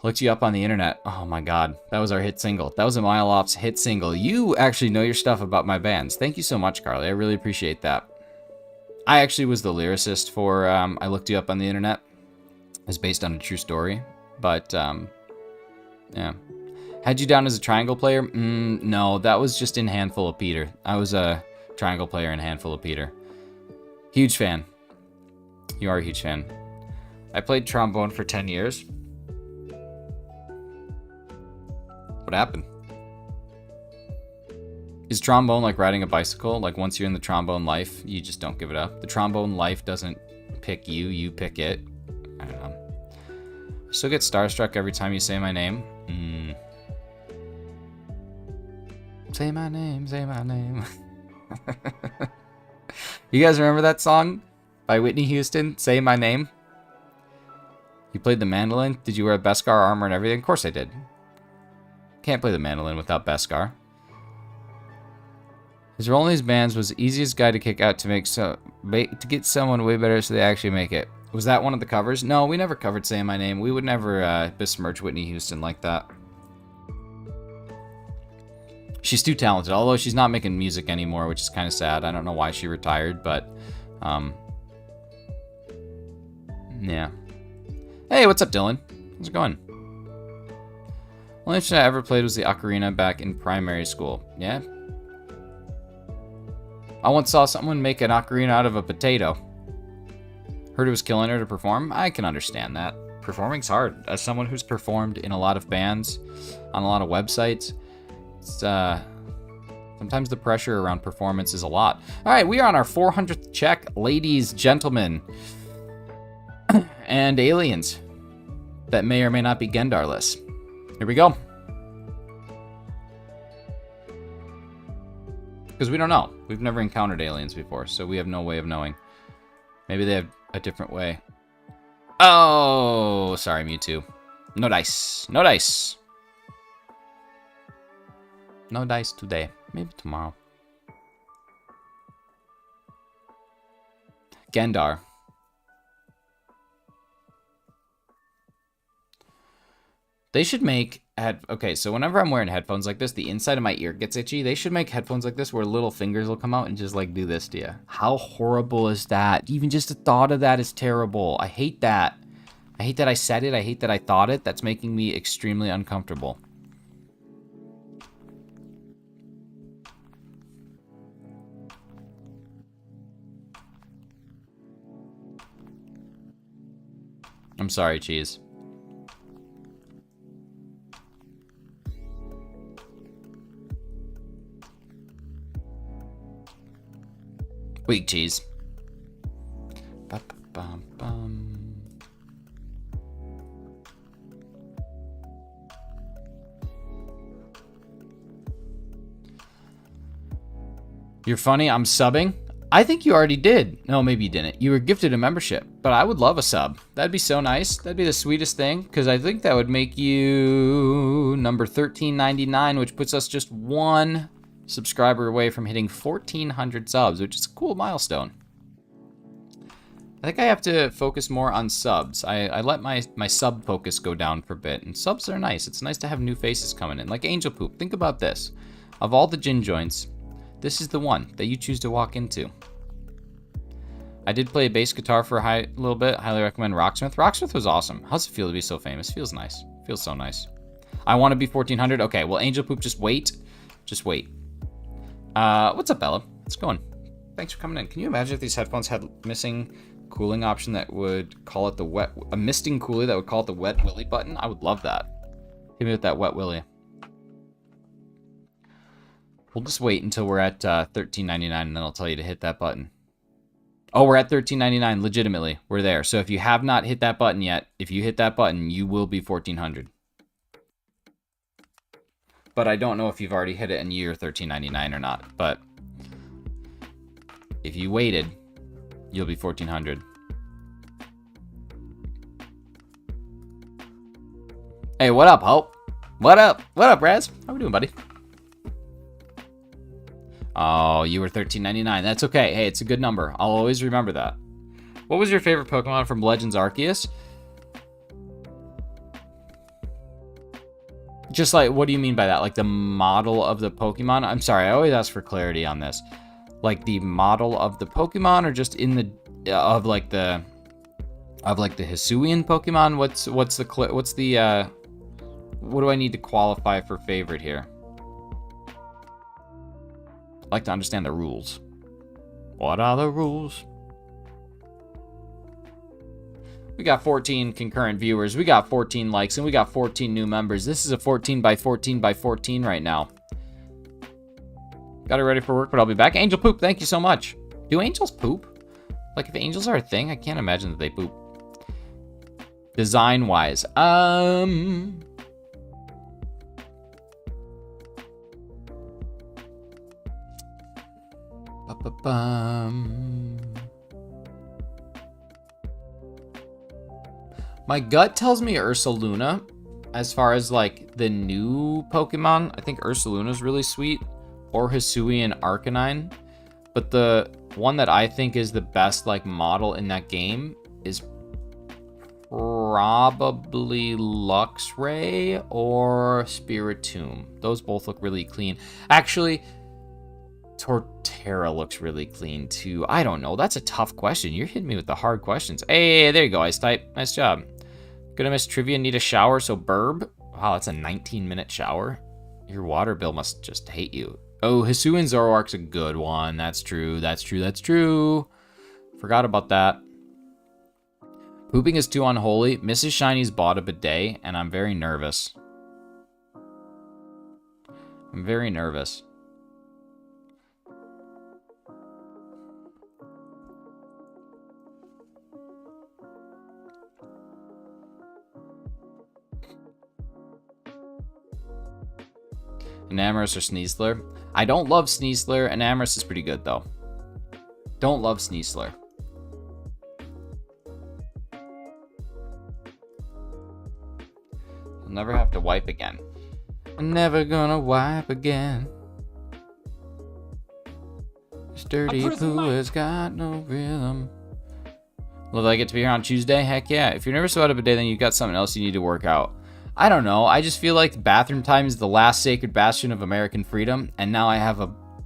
Looked you up on the internet. Oh my god, that was our hit single. That was A Mile Off's hit single. You actually know your stuff about my bands. Thank you so much, Carly. I really appreciate that. I actually was the lyricist for I Looked You Up on the Internet. It was based on a true story. But, yeah. Had you down as a triangle player? No, that was just in Handful of Peter. I was a triangle player in Handful of Peter. Huge fan. You are a huge fan. I played trombone for 10 years. What happened? Is trombone like riding a bicycle? Like once you're in the trombone life, you just don't give it up. The trombone life doesn't pick you, you pick it. I don't know. I still get starstruck every time you say my name. Say my name, say my name. You guys remember that song by Whitney Houston, Say My Name? You played the mandolin? Did you wear Beskar armor and everything? Of course I did. Can't play the mandolin without Beskar. His role in these bands was the easiest guy to kick out to get someone way better so they actually make it. Was that one of the covers? No, we never covered Say My Name. We would never besmirch Whitney Houston like that. She's too talented, although she's not making music anymore, which is kind of sad. I don't know why she retired, but yeah. Hey, what's up, Dylan? How's it going? Only instrument I ever played was the ocarina back in primary school. Yeah? I once saw someone make an ocarina out of a potato. Heard it was killing her to perform. I can understand that. Performing's hard. As someone who's performed in a lot of bands, on a lot of websites, it's, sometimes the pressure around performance is a lot. All right, we are on our 400th check, ladies, gentlemen, and aliens that may or may not be Gendarless. Here we go. Because we don't know. We've never encountered aliens before, so we have no way of knowing. Maybe they have a different way. Oh, sorry, Mewtwo. No dice. No dice. No dice today. Maybe tomorrow. Gendar. They should make... Okay, so whenever I'm wearing headphones like this, the inside of my ear gets itchy. They should make headphones like this where little fingers will come out and just like do this to you. How horrible is that? Even just the thought of that is terrible. I hate that. I hate that I said it. I hate that I thought it. That's making me extremely uncomfortable. I'm sorry, Cheese. Weak Cheese. Ba-ba-bum-bum. You're funny, I'm subbing? I think you already did. No, maybe you didn't. You were gifted a membership, but I would love a sub. That'd be so nice. That'd be the sweetest thing, because I think that would make you number 1399, which puts us just one subscriber away from hitting 1,400 subs, which is a cool milestone. I think I have to focus more on subs. I let my sub focus go down for a bit, and subs are nice. It's nice to have new faces coming in, like Angel Poop. Think about this. Of all the gin joints, this is the one that you choose to walk into. I did play bass guitar for a little bit. Highly recommend Rocksmith. Rocksmith was awesome. How's it feel to be so famous? Feels nice. Feels so nice. I want to be 1,400. Okay, well, Angel Poop, just wait. Just wait. What's up, Bella? How's it going? Thanks for coming in. Can you imagine if these headphones had missing cooling option that would call it a misting coolie that would call it the wet willy button? I would love that. Hit me with that wet willy. We'll just wait until we're at $13.99 and then I'll tell you to hit that button. Oh, we're at $13.99. Legitimately, we're there. So if you have not hit that button yet, if you hit that button, you will be 1,400. But I don't know if you've already hit it and you're $13.99 or not. But if you waited, you'll be 1,400. Hey, what up, Hope? What up? What up, Raz? How we doing, buddy? Oh, you were $13.99. That's okay. Hey, it's a good number. I'll always remember that. What was your favorite Pokemon from Legends Arceus? Just like, what do you mean by that? Like the model of the Pokemon? I'm sorry, I always ask for clarity on this. Like the model of the Pokemon, or just in the of like the Hisuian Pokemon? What do I need to qualify for favorite here? I'd like to understand the rules. What are the rules? We got 14 concurrent viewers. We got 14 likes, and we got 14 new members. This is a 14 by 14 by 14 right now. Got it ready for work, but I'll be back. Angel poop, thank you so much. Do angels poop? Like, if angels are a thing, I can't imagine that they poop. Design-wise, my gut tells me Ursaluna, as far as, like, the new Pokemon. I think Ursaluna's really sweet, or Hisui and Arcanine. But the one that I think is the best, like, model in that game is probably Luxray or Spiritomb. Those both look really clean. Actually, Torterra looks really clean too. I don't know. That's a tough question. You're hitting me with the hard questions. Hey, there you go, Ice Type. Nice job. Gonna miss trivia, need a shower, so burb. Wow, that's a 19-minute shower. Your water bill must just hate you. Oh, Hisui and Zoroark's a good one. That's true. That's true. That's true. Forgot about that. Pooping is too unholy. Mrs. Shiny's bought a bidet, and I'm very nervous. I'm very nervous. Enamorous or Sneasler? I don't love Sneasler. Enamorous is pretty good, though. Don't love Sneasler. I'll never have to wipe again. I'm never gonna wipe again. This dirty poo has got no rhythm. Will I get to be here on Tuesday? Heck yeah. If you're nervous about a bidet, then you've got something else you need to work out. I don't know. I just feel like bathroom time is the last sacred bastion of American freedom, and now I have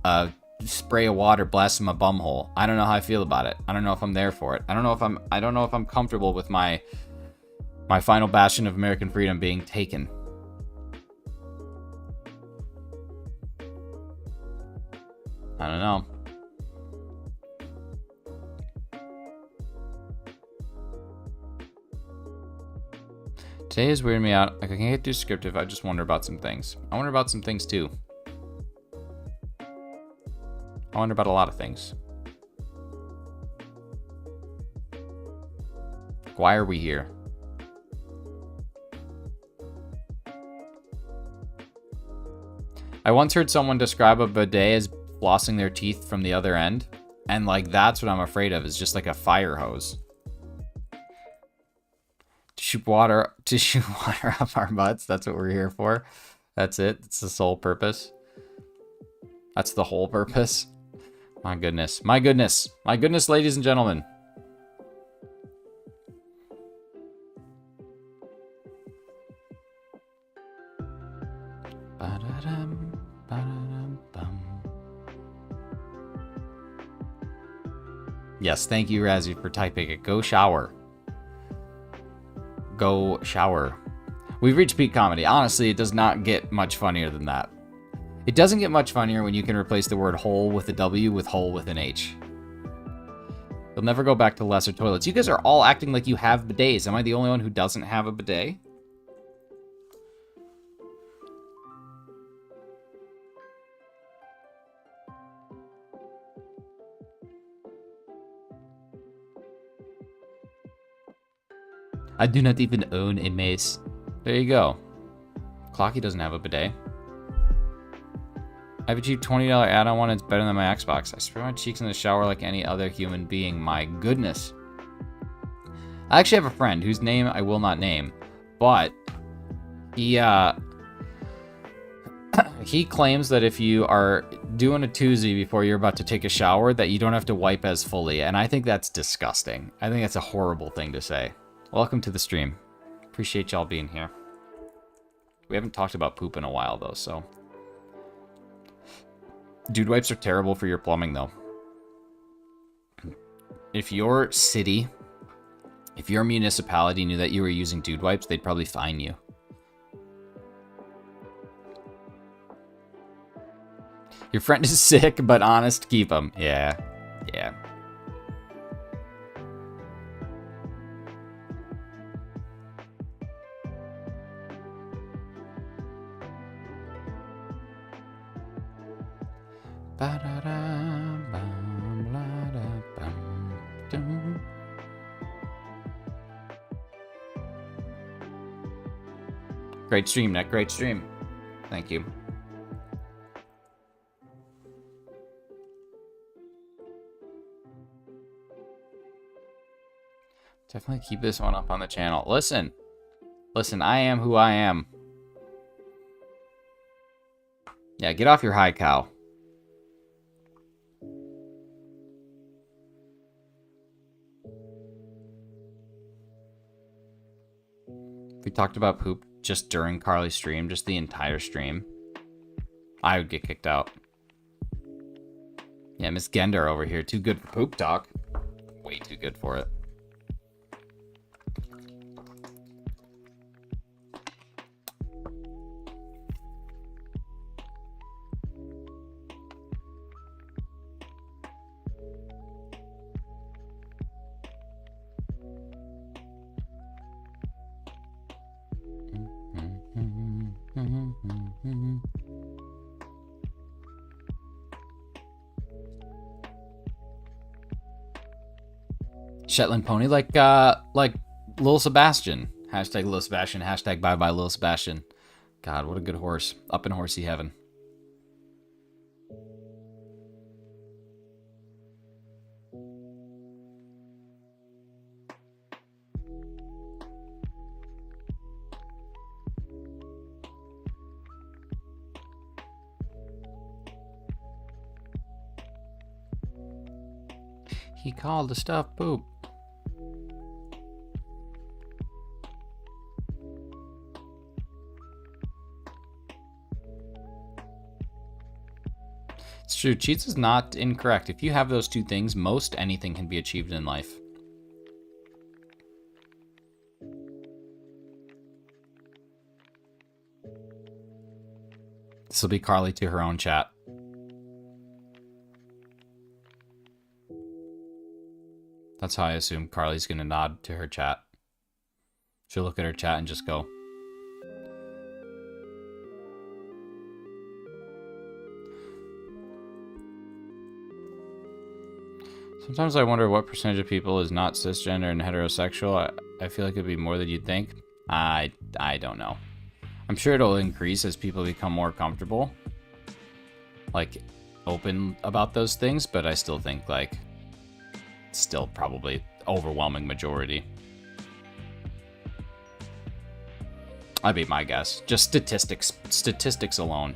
a spray of water blasting my bumhole. I don't know how I feel about it. I don't know if I'm there for it. I don't know if I'm comfortable with my final bastion of American freedom being taken. I don't know. Today is weirding me out. I can't get too descriptive. I just wonder about some things. I wonder about some things too. I wonder about a lot of things. Why are we here? I once heard someone describe a bidet as flossing their teeth from the other end. And like, that's what I'm afraid of, is just like a fire hose. To shoot water up our butts. That's what we're here for. That's it. It's the sole purpose. That's the whole purpose. My goodness. My goodness. My goodness, ladies and gentlemen. Yes, thank you, Razzie, for typing it. Go shower. Go shower. We've reached peak comedy. Honestly, it does not get much funnier than that. It doesn't get much funnier when you can replace the word hole with a W with hole with an H. You'll never go back to lesser toilets. You guys are all acting like you have bidets. Am I the only one who doesn't have a bidet? I do not even own a mace. There you go. Clocky doesn't have a bidet. I've achieved $20 add-on one. It's better than my Xbox. I spray my cheeks in the shower like any other human being. My goodness. I actually have a friend whose name I will not name, but he claims that if you are doing a toozy before you're about to take a shower, that you don't have to wipe as fully, and I think that's disgusting. I think that's a horrible thing to say. Welcome to the stream. Appreciate y'all being here. We haven't talked about poop in a while, though, so. Dude wipes are terrible for your plumbing, though. If your city, if your municipality knew that you were using dude wipes, they'd probably fine you. Your friend is sick, but honest, keep him. Yeah. Yeah. Great stream, Nick. Great stream. Thank you. Definitely keep this one up on the channel. Listen. Listen, I am who I am. Yeah, get off your high cow. We talked about poop just during Carly's stream, just the entire stream. I would get kicked out. Yeah, Miss Gender over here, too good for poop talk. Way too good for it. Shetland pony, like Lil Sebastian. Hashtag Lil Sebastian. Hashtag bye bye Lil Sebastian. God, what a good horse. Up in horsey heaven. He called the stuff poop. It's true. Cheats is not incorrect. If you have those two things, most anything can be achieved in life. This will be Carly to her own chat. That's how I assume Carly's going to nod to her chat. She'll look at her chat and just go. Sometimes I wonder what percentage of people is not cisgender and heterosexual. I feel like it'd be more than you'd think. I don't know. I'm sure it'll increase as people become more comfortable, like open about those things, but I still think like still probably overwhelming majority. I'd be my guess. Just statistics alone.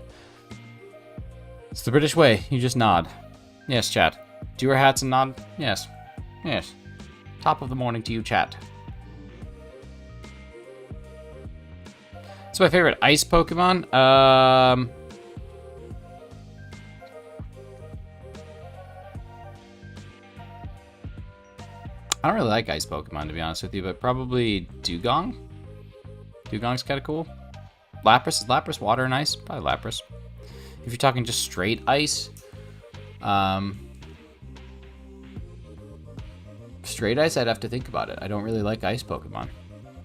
It's the British way. You just nod. Yes, chat. Do you wear hats and nod? Yes. Yes. Top of the morning to you, chat. It's my favorite ice Pokemon. I don't really like ice Pokemon, to be honest with you, but probably Dugong? Dugong's kind of cool. Lapras? Is Lapras water and ice? Probably Lapras. If you're talking just straight ice, straight ice, I'd have to think about it. I don't really like ice Pokemon.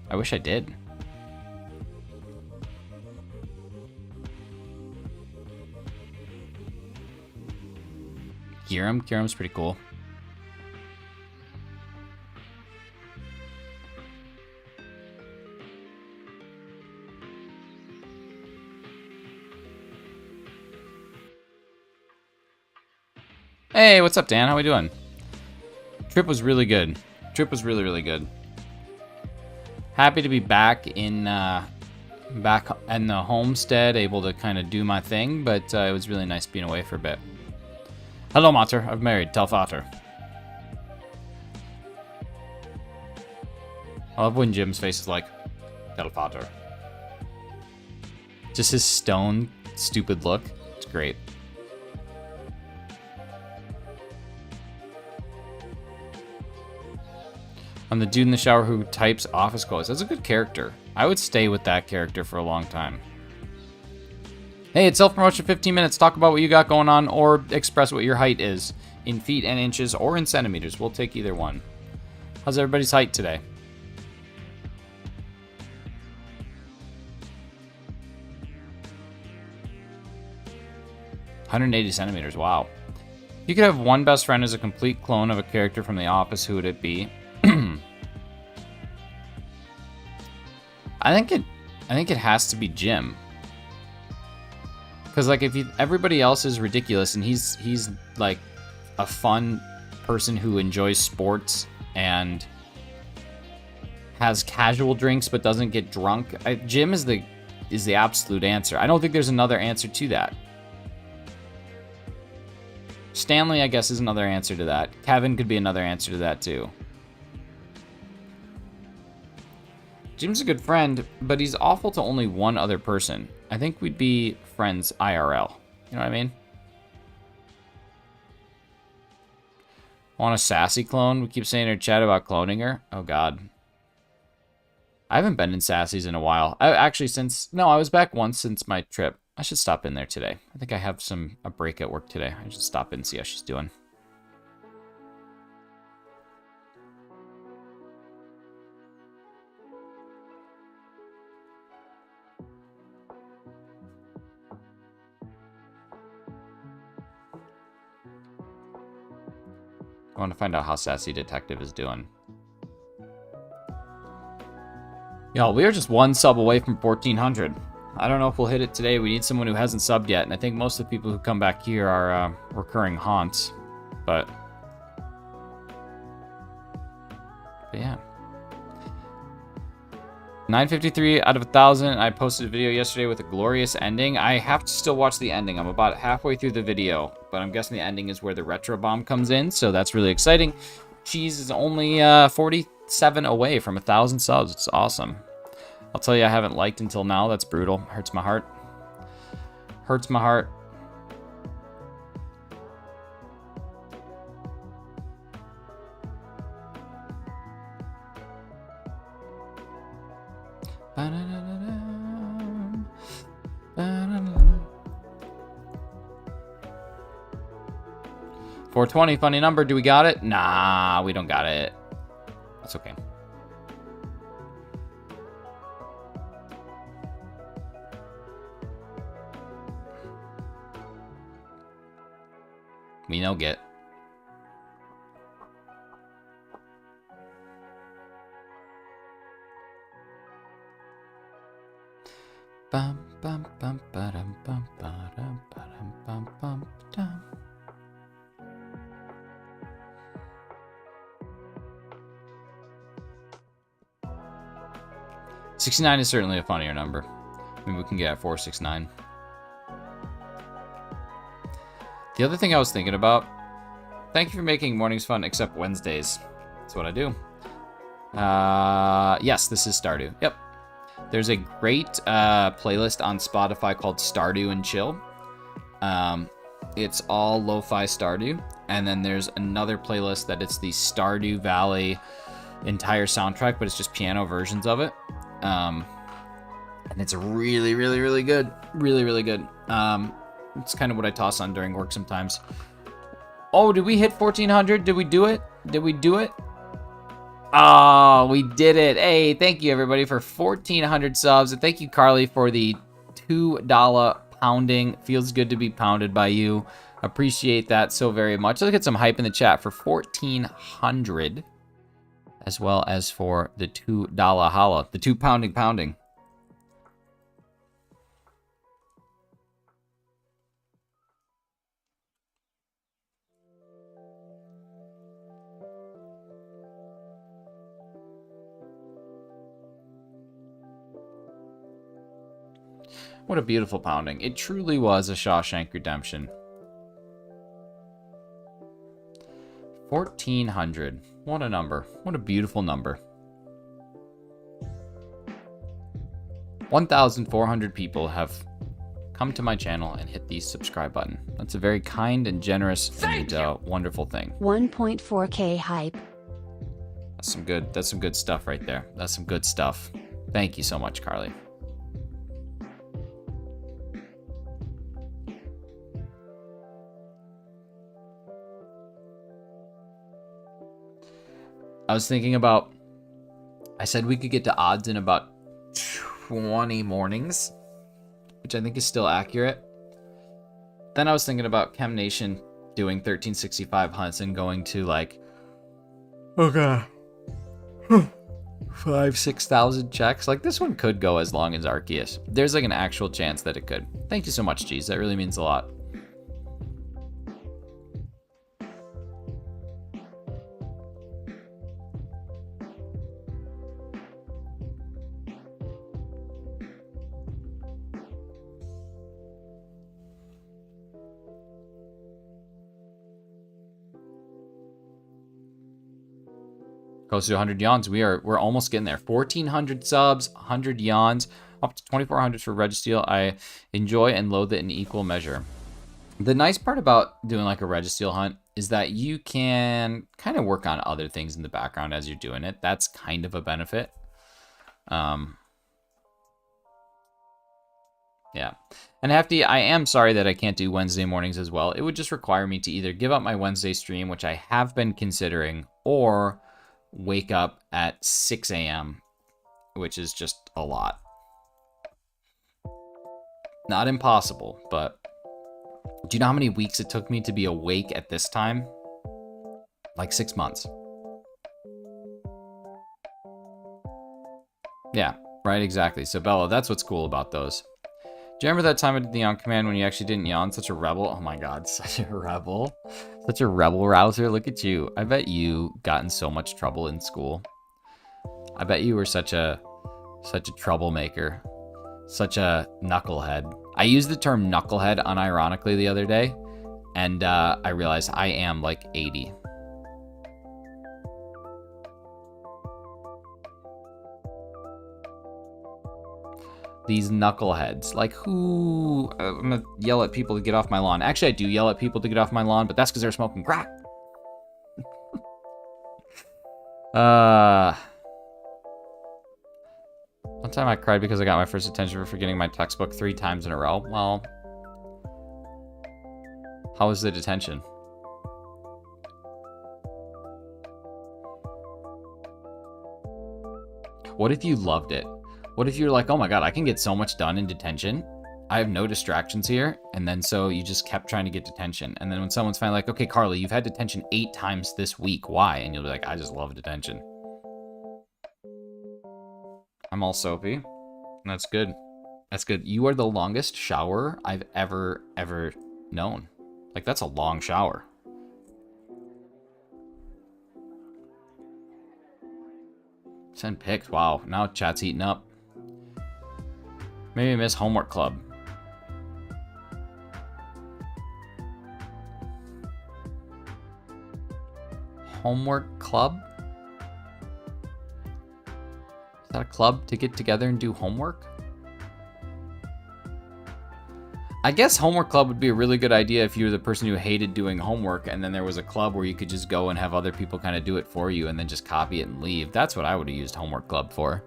I wish I did. Kyurem's pretty cool. Hey, what's up, Dan? How we doing? Trip was really good. Trip was really, really good. Happy to be back in the homestead, able to kind of do my thing, but it was really nice being away for a bit. Hello, Mater. I'm married. Tell Vater. I love when Jim's face is like, Tell Vater. Just his stone, stupid look. It's great. I'm the dude in the shower who types office quotes. That's a good character. I would stay with that character for a long time. Hey, it's self-promotion 15 minutes. Talk about what you got going on or express what your height is in feet and inches or in centimeters. We'll take either one. How's everybody's height today? 180 centimeters, wow. If you could have one best friend as a complete clone of a character from The Office, who would it be? I think it has to be Jim. Because like everybody else is ridiculous and he's like a fun person who enjoys sports and has casual drinks but doesn't get drunk. Jim is the absolute answer. I don't think there's another answer to that. Stanley, I guess, is another answer to that. Kevin could be another answer to that too. Jim's a good friend, but he's awful to only one other person. I think we'd be friends IRL. You know what I mean? Want a sassy clone? We keep saying in our chat about cloning her. Oh, God. I haven't been in Sassy's in a while. I was back once since my trip. I should stop in there today. I think I have a break at work today. I should stop in and see how she's doing. I want to find out how Sassy Detective is doing. Y'all, we are just one sub away from 1,400. I don't know if we'll hit it today. We need someone who hasn't subbed yet, and I think most of the people who come back here are recurring haunts. But yeah. 953 out of 1,000. I posted a video yesterday with a glorious ending. I have to still watch the ending. I'm about halfway through the video, but I'm guessing the ending is where the retro bomb comes in, so that's really exciting. Cheese is only 47 away from 1,000 subs. It's awesome. I'll tell you, I haven't liked until now. That's brutal. Hurts my heart. Hurts my heart. $420, funny number. Do we got it? Nah, we don't got it. That's okay. We no get. Bum bum bum ba-dum bum ba-dum ba-dum bum bum dum. $69 is certainly a funnier number. Maybe we can get at 469. The other thing I was thinking about, thank you for making mornings fun except Wednesdays. That's what I do. Yes, this is Stardew. Yep. There's a great playlist on Spotify called Stardew and Chill. It's all lo-fi Stardew. And then there's another playlist that it's the Stardew Valley entire soundtrack, but it's just piano versions of it. And it's really, really, really good. Really, really good. It's kind of what I toss on during work sometimes. Oh, did we hit 1,400? Did we do it? Did we do it? Oh, we did it. Hey, thank you, everybody, for 1,400 subs. And thank you, Carly, for the $2 pounding. Feels good to be pounded by you. Appreciate that so very much. Let's get some hype in the chat for 1,400. As well as for the $2 holla. The 2 pounding. What a beautiful pounding. It truly was a Shawshank Redemption. 1,400. What a number. What a beautiful number. 1,400 people have come to my channel and hit the subscribe button. That's a very kind and generous and wonderful thing. 1.4K hype. That's some good stuff right there. That's some good stuff. Thank you so much, Carly. I was thinking about, I said we could get to odds in about 20 mornings, which I think is still accurate. then I was thinking about Chem Nation doing 1365 hunts and going to like, okay, 6,000 checks. Like this one could go as long as Arceus. There's like an actual chance that it could. Thank you so much, G's. That really means a lot. Close to 100 yawns. We're almost getting there. 1,400 subs, 100 yawns, up to 2,400 for Registeel. I enjoy and loathe it in equal measure. The nice part about doing like a Registeel hunt is that you can kind of work on other things in the background as you're doing it. That's kind of a benefit. Yeah. And Hefty, I am sorry that I can't do Wednesday mornings as well. It would just require me to either give up my Wednesday stream, which I have been considering, or wake up at 6 a.m., which is just a lot. Not impossible, but do you know how many weeks it took me to be awake at this time? Like 6 months. Yeah, right, exactly. So Bella, that's what's cool about those. Do you remember that time I did the yawn command when you actually didn't yawn? Such a rebel. Oh my god, such a rebel. Such a rebel rouser. Look at you. I bet you got in so much trouble in school. I bet you were such a troublemaker. Such a knucklehead. I used the term knucklehead unironically the other day, and I realized I am like 80. These knuckleheads. Like, who? I'm gonna yell at people to get off my lawn. Actually, I do yell at people to get off my lawn, but that's because they're smoking crack. One time I cried because I got my first attention for forgetting my textbook 3 times in a row. Well, how was the detention? What if you loved it? What if you're like, oh my god, I can get so much done in detention. I have no distractions here. And then so you just kept trying to get detention. And then when someone's finally like, okay, Carly, you've had detention 8 times this week. Why? And you'll be like, I just love detention. I'm all soapy. That's good. That's good. You are the longest shower I've ever known. Like, that's a long shower. Send pics. Wow. Now chat's heating up. Maybe miss homework club. Homework club? Is that a club to get together and do homework? I guess homework club would be a really good idea if you were the person who hated doing homework and then there was a club where you could just go and have other people kind of do it for you and then just copy it and leave. That's what I would have used homework club for.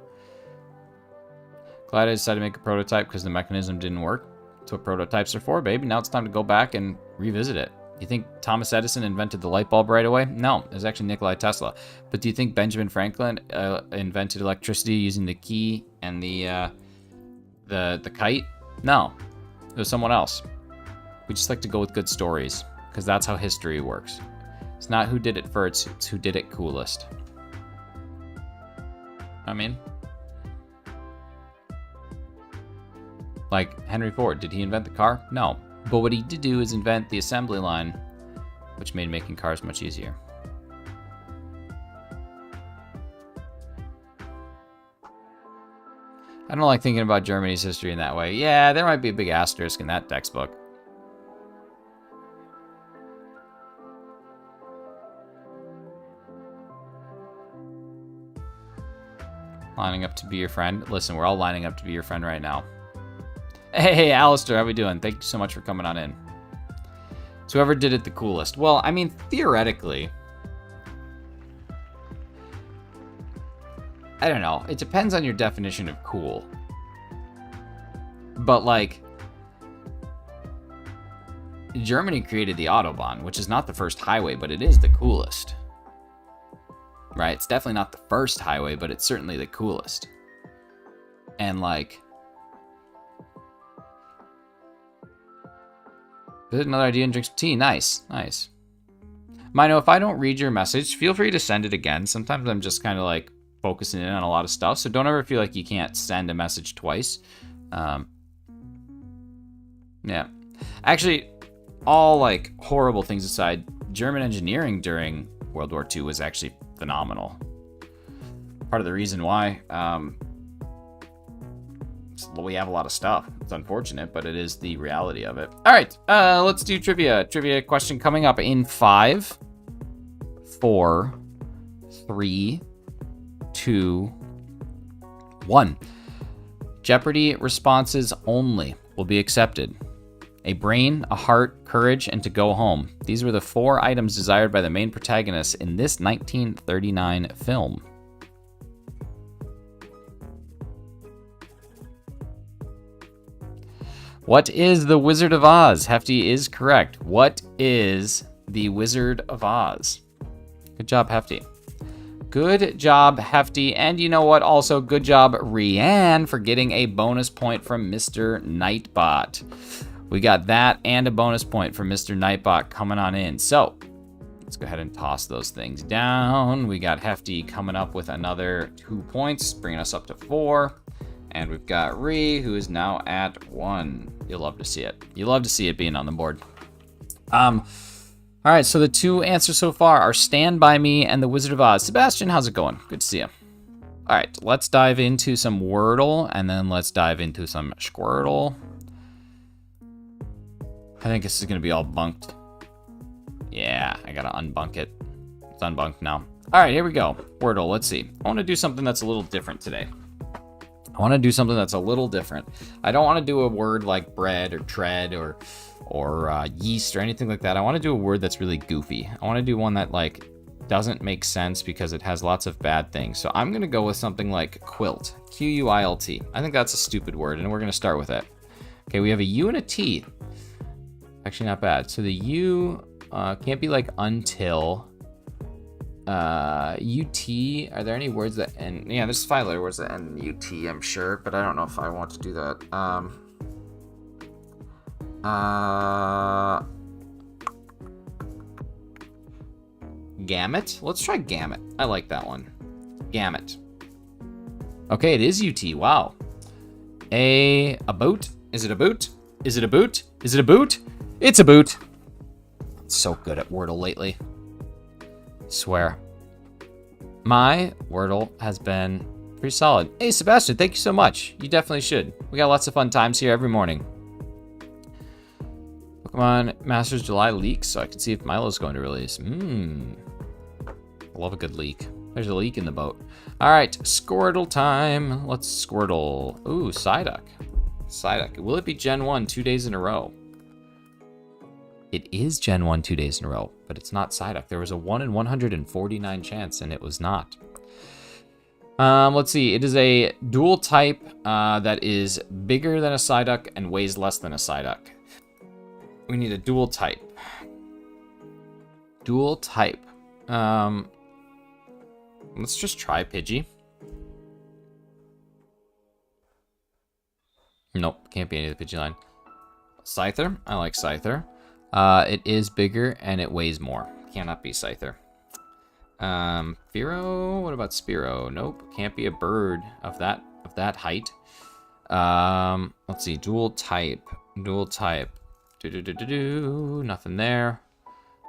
Glad I decided to make a prototype because the mechanism didn't work. That's what prototypes are for, baby. Now it's time to go back and revisit it. You think Thomas Edison invented the light bulb right away? No, it was actually Nikola Tesla. But do you think Benjamin Franklin invented electricity using the key and the kite? No, it was someone else. We just like to go with good stories because that's how history works. It's not who did it first, it's who did it coolest. I mean, like Henry Ford, did he invent the car? No. But what he did do is invent the assembly line, which made making cars much easier. I don't like thinking about Germany's history in that way. Yeah, there might be a big asterisk in that textbook. Lining up to be your friend. Listen, we're all lining up to be your friend right now. Hey, Alistair, how we doing? Thank you so much for coming on in. So whoever did it the coolest. Well, I mean, theoretically, I don't know. It depends on your definition of cool. But, like, Germany created the Autobahn, which is not the first highway, but it is the coolest. Right? It's definitely not the first highway, but it's certainly the coolest. And, like, Visit another idea and drink some tea. Nice, nice. Mino, if I don't read your message, feel free to send it again. Sometimes I'm just kind of like focusing in on a lot of stuff, so don't ever feel like you can't send a message twice. Yeah. Actually, all like horrible things aside, German engineering during World War II was actually phenomenal. Part of the reason why we have a lot of stuff. It's unfortunate, but it is the reality of it. All right, let's do trivia. Trivia question coming up in 5, 4, 3, 2, 1. Jeopardy responses only will be accepted. A brain, a heart, courage, and to go home. These were the 4 items desired by the main protagonists in this 1939 film. What is the Wizard of Oz? Hefty is correct. What is the Wizard of Oz? Good job, Hefty. Good job, Hefty. And you know what? Also, good job, Rianne, for getting a bonus point from Mr. Nightbot. We got that and a bonus point from Mr. Nightbot coming on in. So, let's go ahead and toss those things down. We got Hefty coming up with another 2 points, bringing us up to 4. And we've got Ree, who is now at 1. You'll love to see it. You love to see it being on the board. All right, so the 2 answers so far are Stand By Me and The Wizard of Oz. Sebastian, how's it going? Good to see you. All right, let's dive into some Wordle, and then let's dive into some Squirtle. I think this is going to be all bunked. Yeah, I got to unbunk it. It's unbunked now. All right, here we go. Wordle, let's see. I want to do something that's a little different today. I want to do something that's a little different. I don't want to do a word like bread or tread or yeast or anything like that. I want to do a word that's really goofy. I want to do one that like doesn't make sense because it has lots of bad things. So I'm going to go with something like quilt. Q-U-I-L-T. I think that's a stupid word, and we're going to start with it. Okay, we have a U and a T. Actually, not bad. So the U can't be like until. UT, are there any words that end? Yeah, there's 5 letter words that end in UT, I'm sure, but I don't know if I want to do that. Gamut? Let's try gamut. I like that one. Gamut. Okay, it is UT. Wow. A boot? Is it a boot? Is it a boot? Is it a boot? It's a boot. I'm so good at Wordle lately. Swear. My Wordle has been pretty solid. Hey, Sebastian, thank you so much. You definitely should. We got lots of fun times here every morning. Pokemon Masters July leaks, so I can see if Milo's going to release. I love a good leak. There's a leak in the boat. All right, Squirtle time. Let's Squirtle. Ooh, Psyduck. Psyduck. Will it be Gen 1 2 days in a row? It is Gen 1 2 days in a row, but it's not Psyduck. There was a 1 in 149 chance, and it was not. Let's see. It is a dual type that is bigger than a Psyduck and weighs less than a Psyduck. We need a dual type. Dual type. Let's just try Pidgey. Nope, can't be any of the Pidgey line. Scyther. I like Scyther. It is bigger and it weighs more. Cannot be Scyther. Fearow? What about Spearow? Nope. Can't be a bird of that height. Let's see. Dual type. Dual type. Nothing there.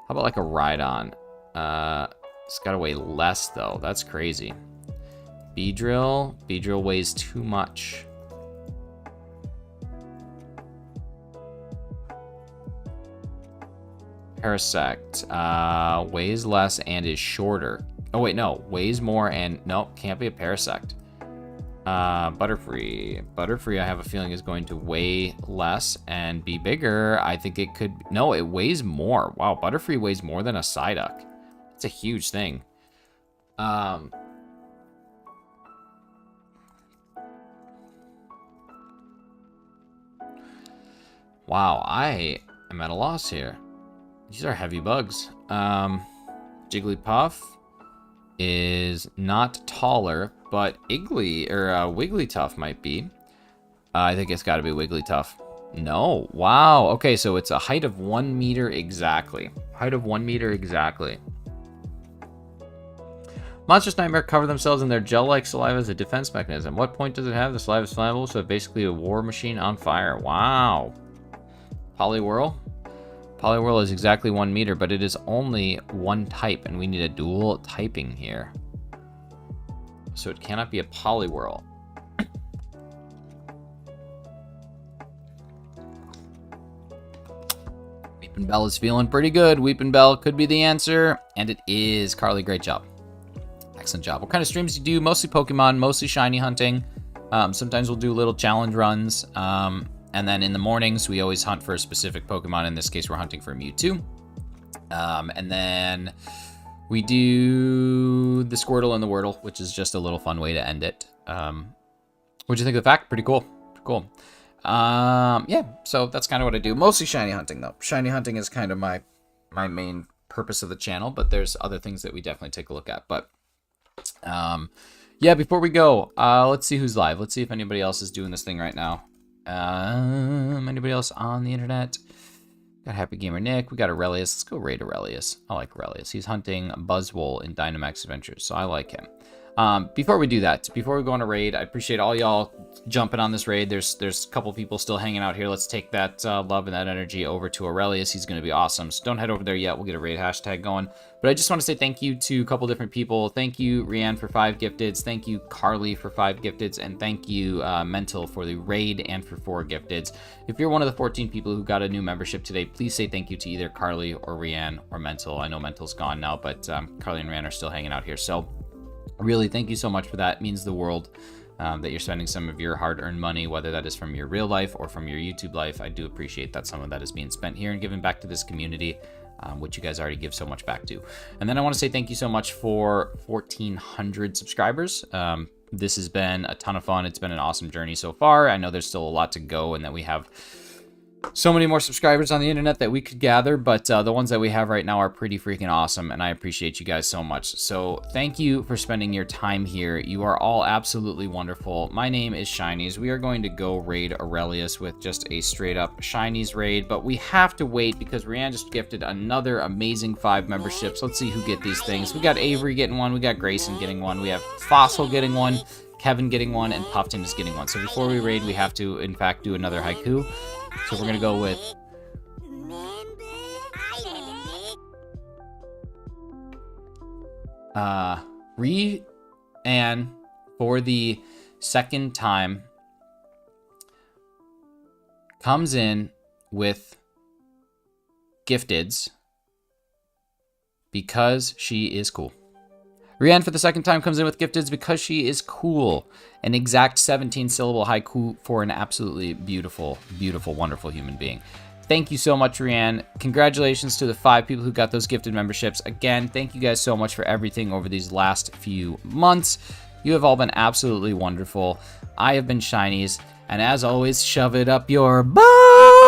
How about like a Rhydon? It's gotta weigh less though. That's crazy. Beedrill. Beedrill weighs too much. Parasect weighs less and is shorter. Oh wait, no, weighs more and nope, can't be a Parasect. Butterfree. Butterfree, I have a feeling is going to weigh less and be bigger. I think it could. No, it weighs more. Wow, Butterfree weighs more than a Psyduck. It's a huge thing. Wow, I am at a loss here. These are heavy bugs. Jigglypuff is not taller, but Wigglytuff might be. I think it's got to be Wigglytuff. No. Wow. Okay, so it's a height of 1 meter exactly. Height of 1 meter exactly. Monstrous Nightmare cover themselves in their gel-like saliva as a defense mechanism. What point does it have? The saliva is flammable, so basically a war machine on fire. Wow. Poliwhirl. Poliwhirl is exactly 1 meter, but it is only one type, and we need a dual typing here. So it cannot be a Poliwhirl. Weepin' Bell is feeling pretty good. Weepin' Bell could be the answer, and it is. Carly, great job. Excellent job. What kind of streams do you do? Mostly Pokemon, mostly shiny hunting. Sometimes we'll do little challenge runs. And then in the mornings, we always hunt for a specific Pokemon. In this case, we're hunting for Mewtwo. And then we do the Squirtle and the Wordle, which is just a little fun way to end it. What'd you think of the fact? Pretty cool. Pretty cool. Yeah, so that's kind of what I do. Mostly shiny hunting, though. Shiny hunting is kind of my main purpose of the channel, but there's other things that we definitely take a look at. But yeah, before we go, let's see who's live. Let's see if anybody else is doing this thing right now. Anybody else on the internet? Got Happy Gamer Nick. We got Aurelius. Let's go raid Aurelius. I like Aurelius. He's hunting Buzzwole in Dynamax Adventures, so I like him. Before we do that, before we go on a raid, I appreciate all y'all jumping on this raid. There's a couple people still hanging out here. Let's take that love and that energy over to Aurelius. He's going to be awesome. So don't head over there yet. We'll get a raid hashtag going. But I just want to say thank you to a couple different people. Thank you, Rianne, for 5 gifteds. Thank you, Carly, for 5 gifteds. And thank you, Mental, for the raid and for 4 gifteds. If you're one of the 14 people who got a new membership today, please say thank you to either Carly or Rianne or Mental. I know Mental's gone now, but Carly and Rianne are still hanging out here. So really, thank you so much for that. It means the world that you're spending some of your hard-earned money, whether that is from your real life or from your YouTube life. I do appreciate that some of that is being spent here and given back to this community, which you guys already give so much back to. And then I want to say thank you so much for 1,400 subscribers. This has been a ton of fun. It's been an awesome journey so far. I know there's still a lot to go and that we have so many more subscribers on the internet that we could gather, but the ones that we have right now are pretty freaking awesome, and I appreciate you guys so much. So thank you for spending your time here. You are all absolutely wonderful. My name is Shinies. We are going to go raid Aurelius with just a straight up Shinies raid, but we have to wait because Rianne just gifted another amazing 5 memberships. Let's see who get these things. We got Avery getting one, we got Grayson getting one, we have Fossil getting one, Kevin getting one, and Puffton is getting one. So before we raid, we have to, in fact, do another haiku. So we're going to go with Rianne for the second time comes in with gifteds because she is cool. Rianne for the second time comes in with gifteds because she is cool. An exact 17-syllable haiku for an absolutely beautiful, beautiful, wonderful human being. Thank you so much, Rianne. Congratulations to the 5 people who got those gifted memberships. Again, thank you guys so much for everything over these last few months. You have all been absolutely wonderful. I have been Shinies, and as always, shove it up your butt.